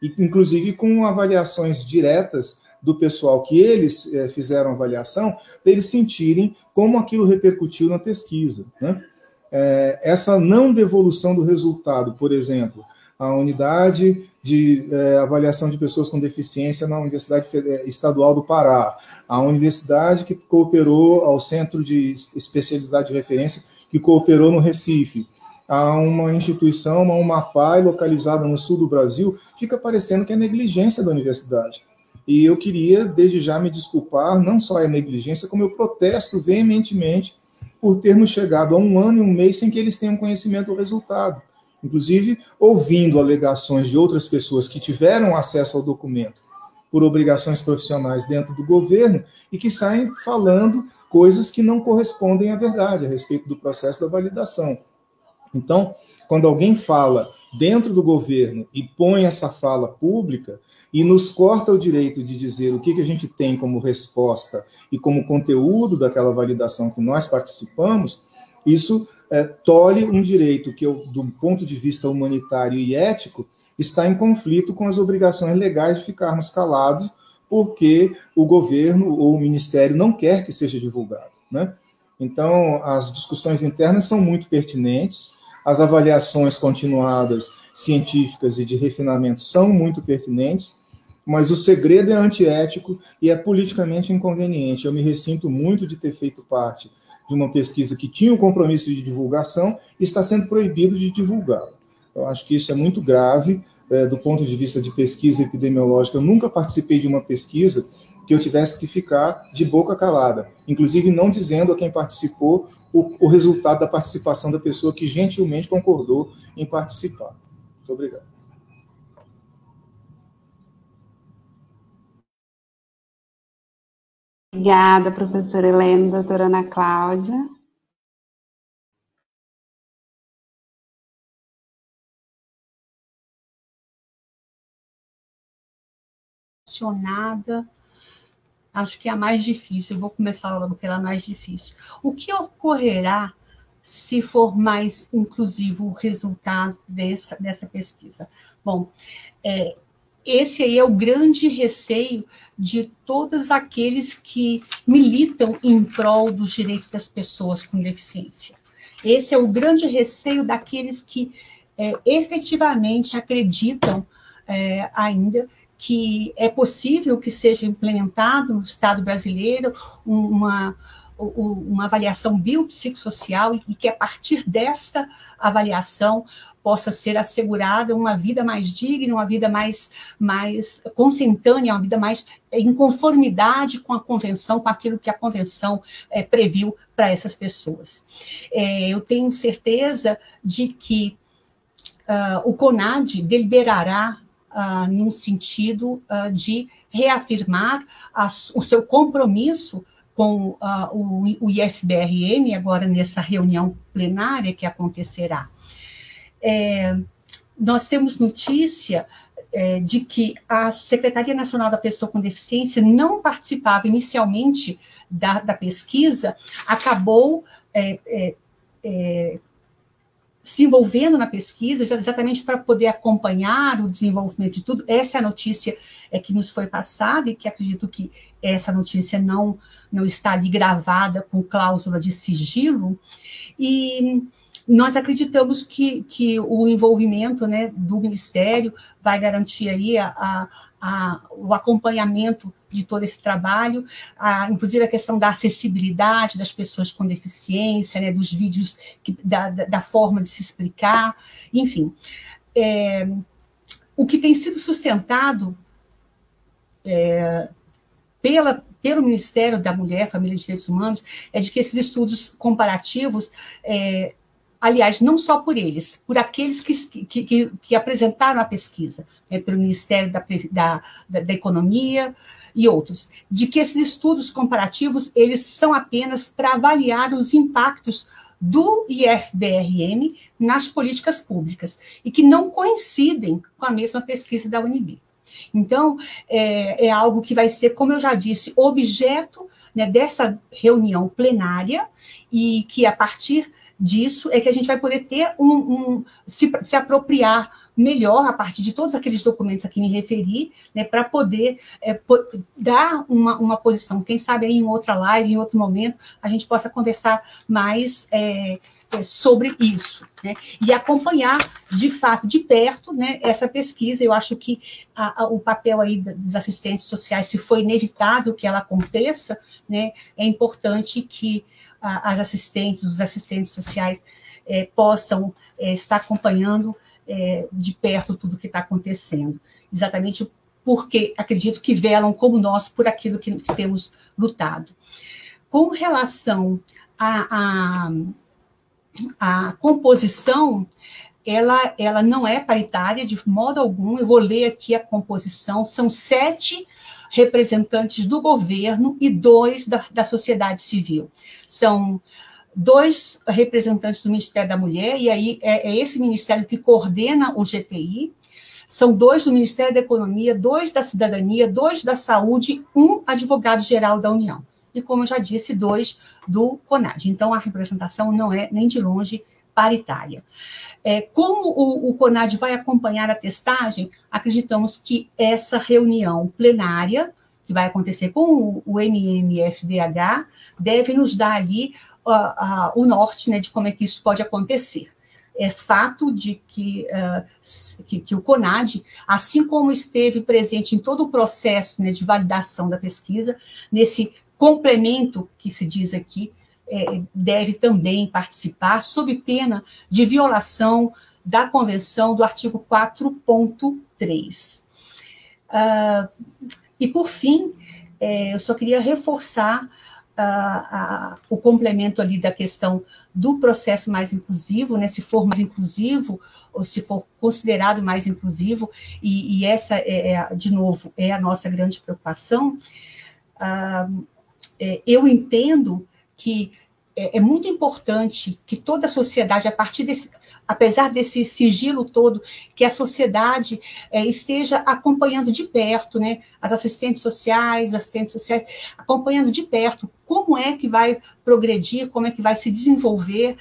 [SPEAKER 5] e, inclusive com avaliações diretas do pessoal que eles fizeram avaliação, para eles sentirem como aquilo repercutiu na pesquisa, né? Essa não devolução do resultado, por exemplo, a unidade de avaliação de pessoas com deficiência na Universidade Estadual do Pará, a universidade que cooperou ao Centro de Especialidade de Referência, que cooperou no Recife, a uma instituição, uma UMAPAI, localizada no sul do Brasil, fica parecendo que é negligência da universidade. E eu queria, desde já, me desculpar, não só a negligência, como eu protesto veementemente por termos chegado a 1 ano e 1 mês sem que eles tenham conhecimento do resultado. Inclusive, ouvindo alegações de outras pessoas que tiveram acesso ao documento por obrigações profissionais dentro do governo e que saem falando coisas que não correspondem à verdade a respeito do processo da validação. Então, quando alguém fala dentro do governo e põe essa fala pública e nos corta o direito de dizer o que a gente tem como resposta e como conteúdo daquela validação que nós participamos, isso tolhe um direito que, do ponto de vista humanitário e ético, está em conflito com as obrigações legais de ficarmos calados porque o governo ou o ministério não quer que seja divulgado, né? Então, as discussões internas são muito pertinentes, as avaliações continuadas científicas e de refinamento são muito pertinentes, mas o segredo é antiético e é politicamente inconveniente. Eu me ressinto muito de ter feito parte de uma pesquisa que tinha o compromisso de divulgação e está sendo proibido de divulgá-la. Eu acho que isso é muito grave, do ponto de vista de pesquisa epidemiológica. Eu nunca participei de uma pesquisa que eu tivesse que ficar de boca calada, inclusive não dizendo a quem participou o resultado da participação da pessoa que gentilmente concordou em participar. Muito obrigado.
[SPEAKER 1] Obrigada, professora Helena, doutora Ana Cláudia.
[SPEAKER 6] relacionada, acho que é a mais difícil, eu vou começar logo pela mais difícil. O que ocorrerá se for mais inclusivo o resultado dessa pesquisa? Bom, esse aí é o grande receio de todos aqueles que militam em prol dos direitos das pessoas com deficiência. Esse é o grande receio daqueles que efetivamente acreditam ainda que é possível que seja implementado no Estado brasileiro uma avaliação biopsicossocial e que, a partir desta avaliação, possa ser assegurada uma vida mais digna, uma vida mais consentânea, uma vida mais em conformidade com a Convenção, com aquilo que a Convenção previu para essas pessoas. Eu tenho certeza de que o CONAD deliberará num sentido de reafirmar o seu compromisso com o IFBRM, agora nessa reunião plenária que acontecerá. Nós temos notícia de que a Secretaria Nacional da Pessoa com Deficiência não participava inicialmente da pesquisa, acabou se envolvendo na pesquisa, exatamente para poder acompanhar o desenvolvimento de tudo. Essa é a notícia que nos foi passada, e que acredito que essa notícia não está ali gravada com cláusula de sigilo, e nós acreditamos que o envolvimento, né, do Ministério vai garantir aí o acompanhamento de todo esse trabalho, inclusive a questão da acessibilidade das pessoas com deficiência, né, dos vídeos, da forma de se explicar, enfim. O que tem sido sustentado pelo Ministério da Mulher, Família e Direitos Humanos é de que esses estudos comparativos, aliás, não só por eles, por aqueles que apresentaram a pesquisa, pelo Ministério da Economia e outros, de que esses estudos comparativos, eles são apenas para avaliar os impactos do IFBRM nas políticas públicas, e que não coincidem com a mesma pesquisa da UNB. Então, é algo que vai ser, como eu já disse, objeto, né, dessa reunião plenária, e que, a partir disso, é que a gente vai poder ter se apropriar melhor, a partir de todos aqueles documentos a que me referi, né, para poder dar uma posição. Quem sabe aí em outra live, em outro momento, a gente possa conversar mais sobre isso, né, e acompanhar, de fato, de perto, né, essa pesquisa. Eu acho que o papel aí dos assistentes sociais, se for inevitável que ela aconteça, né, é importante que os assistentes sociais possam estar acompanhando de perto tudo o que está acontecendo, exatamente porque acredito que velam como nós por aquilo que temos lutado. Com relação à composição, ela não é paritária de modo algum. Eu vou ler aqui a composição: são 7 representantes do governo e 2 da sociedade civil. São 2 representantes do Ministério da Mulher, e aí é esse ministério que coordena o GTI. São 2 do Ministério da Economia, 2 da Cidadania, 2 da Saúde, 1 advogado-geral da União. E, como eu já disse, 2 do CONAD. Então, a representação não é nem de longe paritária. Como o CONAD vai acompanhar a testagem, acreditamos que essa reunião plenária, que vai acontecer com o MMFDH, deve nos dar ali o norte, né, de como é que isso pode acontecer. É fato de que o CONAD, assim como esteve presente em todo o processo, né, de validação da pesquisa, nesse complemento que se diz aqui, deve também participar, sob pena de violação da Convenção do artigo 4.3. E, por fim, eu só queria reforçar o complemento ali da questão do processo mais inclusivo, né, se for mais inclusivo, ou se for considerado mais inclusivo, e essa, de novo, é a nossa grande preocupação. Eu entendo que é muito importante que toda a sociedade, apesar desse sigilo todo, que a sociedade esteja acompanhando de perto, né, as assistentes sociais, acompanhando de perto como é que vai progredir, como é que vai se desenvolver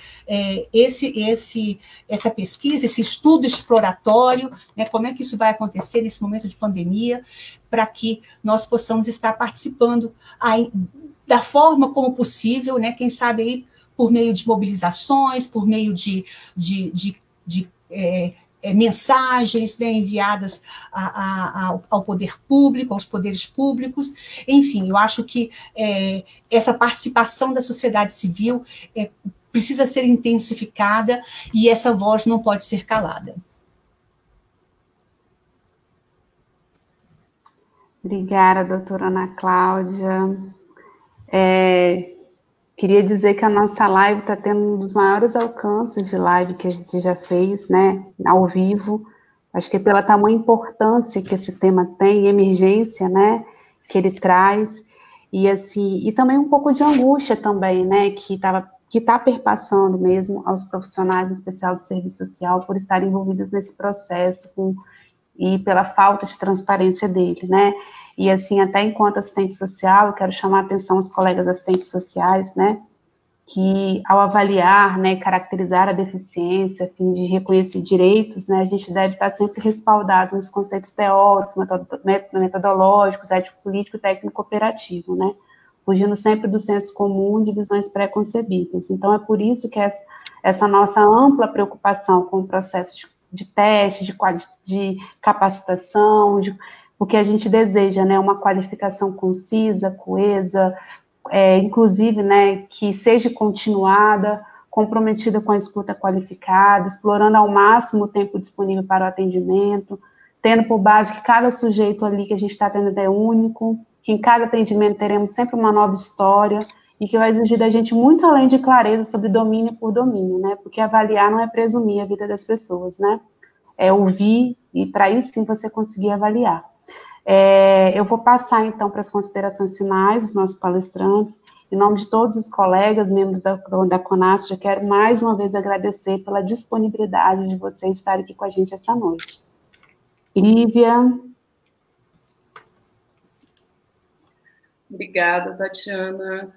[SPEAKER 6] essa pesquisa, esse estudo exploratório, né, como é que isso vai acontecer nesse momento de pandemia, para que nós possamos estar participando da forma como possível, né, quem sabe aí por meio de mobilizações, por meio de mensagens, né, enviadas ao poder público, aos poderes públicos. Enfim, eu acho que essa participação da sociedade civil precisa ser intensificada e essa voz não pode ser calada.
[SPEAKER 1] Obrigada, doutora Ana Cláudia. Queria dizer que a nossa live está tendo um dos maiores alcances de live que a gente já fez, né, ao vivo. Acho que é pela tamanha importância que esse tema tem, emergência, né, que ele traz, e assim, e também um pouco de angústia também, né, que está perpassando mesmo aos profissionais, em especial do serviço social, por estarem envolvidos nesse processo e pela falta de transparência dele, né. E, assim, até enquanto assistente social, eu quero chamar a atenção aos colegas assistentes sociais, né, que ao avaliar, né, caracterizar a deficiência, a fim de reconhecer direitos, né, a gente deve estar sempre respaldado nos conceitos teóricos, metodológicos, ético-político, técnico-operativo, né, fugindo sempre do senso comum de visões pré-concebidas. Então, é por isso que essa nossa ampla preocupação com o processo de teste, de capacitação, porque a gente deseja, né, uma qualificação concisa, coesa, inclusive, né, que seja continuada, comprometida com a escuta qualificada, explorando ao máximo o tempo disponível para o atendimento, tendo por base que cada sujeito ali que a gente está atendendo é único, que em cada atendimento teremos sempre uma nova história, e que vai exigir da gente muito além de clareza sobre domínio por domínio, né, porque avaliar não é presumir a vida das pessoas, né, é ouvir, e para isso sim você conseguir avaliar. Eu vou passar, então, para as considerações finais dos nossos palestrantes. Em nome de todos os colegas, membros da CONASP, eu quero mais uma vez agradecer pela disponibilidade de vocês estarem aqui com a gente essa noite. Lívia.
[SPEAKER 4] Obrigada, Tatiana.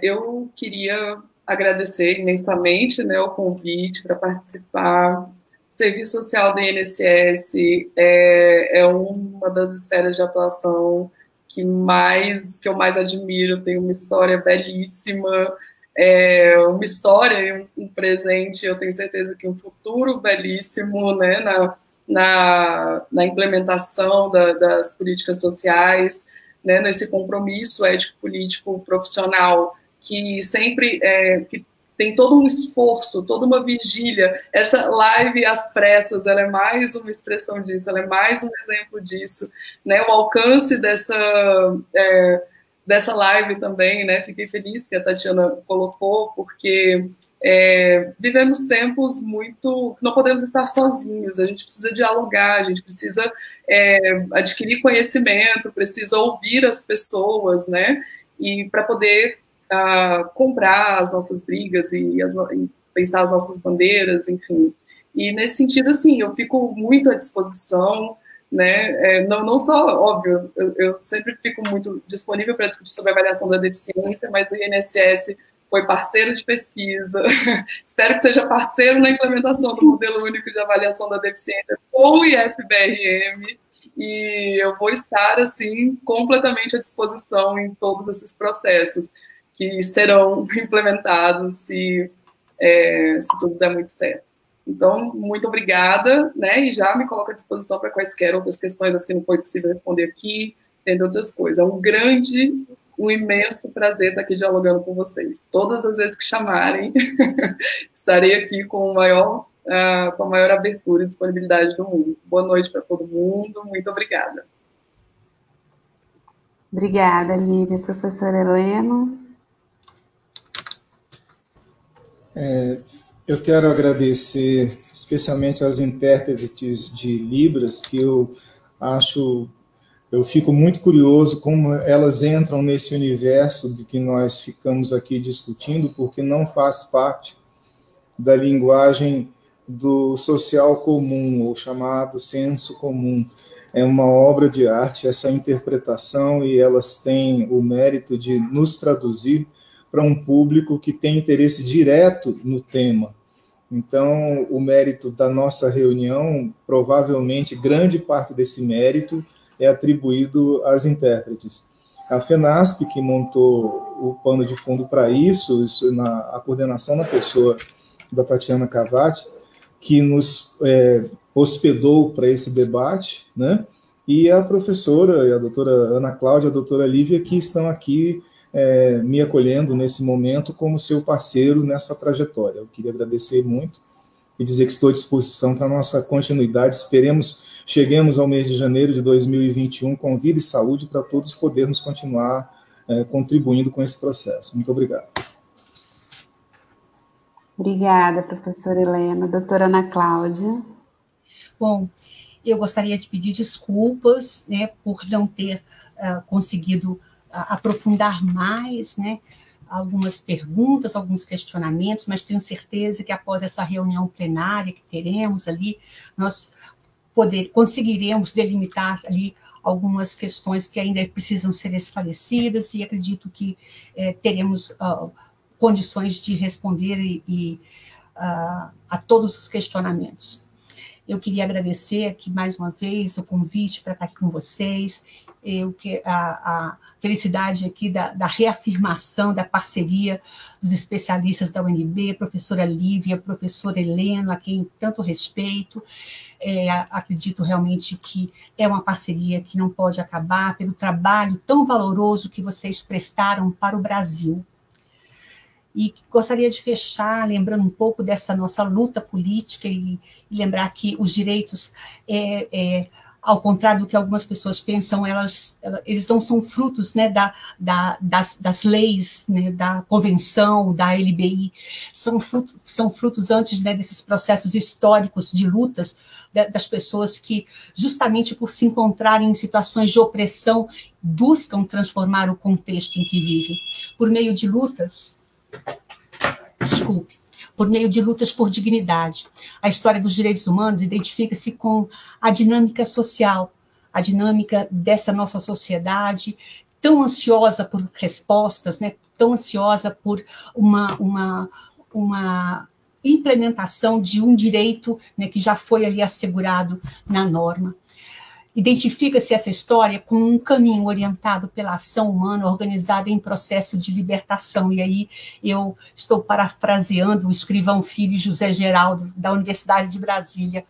[SPEAKER 4] Eu queria agradecer imensamente, né, o convite para participar. O Serviço Social da INSS é uma das esferas de atuação que eu mais admiro, tem uma história belíssima, uma história e um presente, eu tenho certeza que um futuro belíssimo, né, na implementação das políticas sociais, né, nesse compromisso ético-político profissional que sempre que tem todo um esforço, toda uma vigília. Essa live às pressas, ela é mais uma expressão disso, ela é mais um exemplo disso, né? O alcance dessa live também, né? Fiquei feliz que a Tatiana colocou, porque vivemos tempos muito... não podemos estar sozinhos, a gente precisa dialogar, a gente precisa adquirir conhecimento, precisa ouvir as pessoas, né? E para poder comprar as nossas brigas e pensar as nossas bandeiras, enfim. E nesse sentido, assim, eu fico muito à disposição, né? Não só, óbvio, eu sempre fico muito disponível para discutir sobre a avaliação da deficiência, mas o INSS foi parceiro de pesquisa, espero que seja parceiro na implementação do modelo único de avaliação da deficiência com o IFBRM, e eu vou estar, assim, completamente à disposição em todos esses processos que serão implementados se tudo der muito certo. Então, muito obrigada, né, e já me coloco à disposição para quaisquer outras questões, as que não foi possível responder aqui, entre outras coisas. É um imenso prazer estar aqui dialogando com vocês. Todas as vezes que chamarem, estarei aqui com a maior abertura e disponibilidade do mundo. Boa noite para todo mundo, muito obrigada.
[SPEAKER 1] Obrigada, Lívia. Professora Helena.
[SPEAKER 5] Eu quero agradecer especialmente aos intérpretes de Libras, que eu acho Eu fico muito curioso como elas entram nesse universo de que nós ficamos aqui discutindo, porque não faz parte da linguagem do social comum, ou chamado senso comum. É uma obra de arte, essa interpretação, e elas têm o mérito de nos traduzir para um público que tem interesse direto no tema. Então, o mérito da nossa reunião, provavelmente, grande parte desse mérito é atribuído às intérpretes. A FENASP, que montou o pano de fundo para isso a coordenação na pessoa da Tatiana Cavati, que nos hospedou para esse debate, né? E a professora, a doutora Ana Cláudia, a doutora Lívia, que estão aqui me acolhendo nesse momento como seu parceiro nessa trajetória. Eu queria agradecer muito e dizer que estou à disposição para a nossa continuidade. Cheguemos ao mês de janeiro de 2021 com vida e saúde para todos podermos continuar contribuindo com esse processo. Muito obrigado.
[SPEAKER 1] Obrigada, professora Helena. Doutora Ana Cláudia.
[SPEAKER 6] Bom, eu gostaria de pedir desculpas, né, por não ter conseguido aprofundar mais, né, algumas perguntas, alguns questionamentos, mas tenho certeza que após essa reunião plenária que teremos ali, nós conseguiremos delimitar ali algumas questões que ainda precisam ser esclarecidas, e acredito que teremos condições de responder a todos os questionamentos. Eu queria agradecer aqui mais uma vez o convite para estar aqui com vocês, a felicidade aqui da reafirmação da parceria dos especialistas da UNB, professora Lívia, professora Helena, a quem tanto respeito. Acredito realmente que é uma parceria que não pode acabar pelo trabalho tão valoroso que vocês prestaram para o Brasil. E gostaria de fechar lembrando um pouco dessa nossa luta política e lembrar que os direitos, ao contrário do que algumas pessoas pensam, eles não são frutos, né, das leis, né, da convenção, da LBI, são frutos antes, né, desses processos históricos de lutas das pessoas que, justamente por se encontrarem em situações de opressão, buscam transformar o contexto em que vivem. Por meio de lutas, por meio de lutas por dignidade. A história dos direitos humanos identifica-se com a dinâmica social, a dinâmica dessa nossa sociedade, tão ansiosa por respostas, né, tão ansiosa por uma implementação de um direito, né, que já foi ali assegurado na norma. Identifica-se essa história como um caminho orientado pela ação humana organizada em processo de libertação. E aí eu estou parafraseando o escrivão filho José Geraldo, da Universidade de Brasília,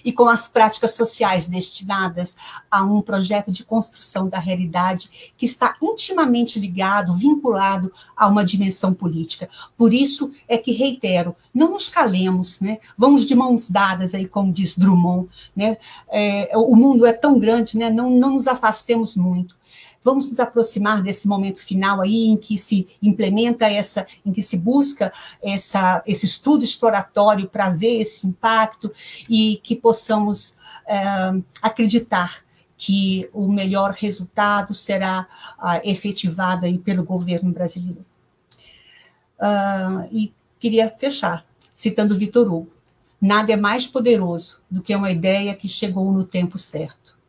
[SPEAKER 6] e com as práticas sociais destinadas a um projeto de construção da realidade que está intimamente ligado, vinculado a uma dimensão política. Por isso é que, reitero, não nos calemos, né? Vamos de mãos dadas, aí, como diz Drummond, né? O mundo é tão grande, né? Não nos afastemos muito. Vamos nos aproximar desse momento final aí em que se implementa em que se busca esse estudo exploratório para ver esse impacto e que possamos acreditar que o melhor resultado será efetivado aí pelo governo brasileiro. E queria fechar citando Victor Hugo. Nada é mais poderoso do que uma ideia que chegou no tempo certo.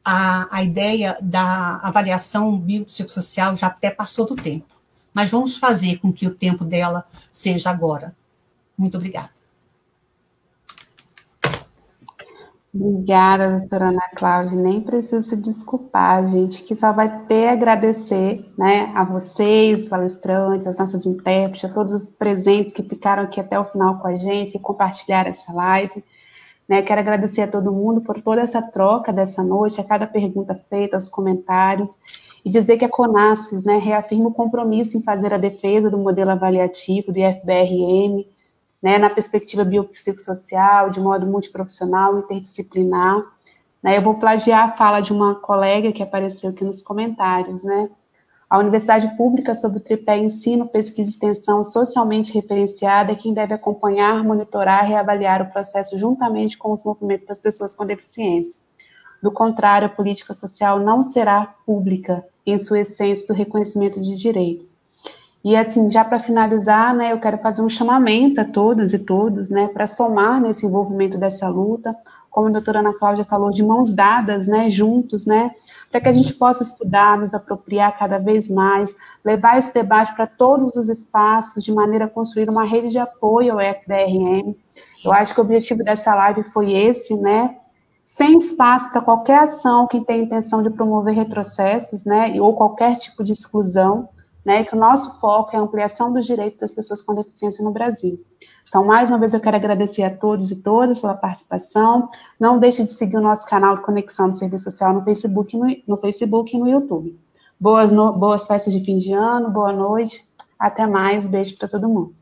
[SPEAKER 6] A ideia da avaliação biopsicossocial já até passou do tempo, mas vamos fazer com que o tempo dela seja agora. Muito obrigada.
[SPEAKER 1] Obrigada, doutora Ana Cláudia. Nem preciso se desculpar, gente, que só vai ter a agradecer, né, a vocês, palestrantes, as nossas intérpretes, a todos os presentes que ficaram aqui até o final com a gente e compartilharam essa live. Né, quero agradecer a todo mundo por toda essa troca dessa noite, a cada pergunta feita, aos comentários, e dizer que a CONASFES, né, reafirma o compromisso em fazer a defesa do modelo avaliativo do IFBRM, né, na perspectiva biopsicossocial, de modo multiprofissional, interdisciplinar. Né, eu vou plagiar a fala de uma colega que apareceu aqui nos comentários, né? A universidade pública, sob o tripé ensino, pesquisa e extensão socialmente referenciada, é quem deve acompanhar, monitorar e reavaliar o processo juntamente com os movimentos das pessoas com deficiência. Do contrário, a política social não será pública em sua essência do reconhecimento de direitos. E assim, já para finalizar, né, eu quero fazer um chamamento a todas e todos, né, para somar nesse envolvimento dessa luta, como a doutora Ana Cláudia falou, de mãos dadas, né, juntos, né, para que a gente possa estudar, nos apropriar cada vez mais, levar esse debate para todos os espaços, de maneira a construir uma rede de apoio ao FDRM. Eu acho que o objetivo dessa live foi esse, né, sem espaço para qualquer ação que tenha intenção de promover retrocessos, né, ou qualquer tipo de exclusão, né, que o nosso foco é a ampliação dos direitos das pessoas com deficiência no Brasil. Então, mais uma vez, eu quero agradecer a todos e todas pela participação. Não deixe de seguir o nosso canal de Conexão do Serviço Social no Facebook e no YouTube. Boas festas de fim de ano, boa noite, até mais, beijo para todo mundo.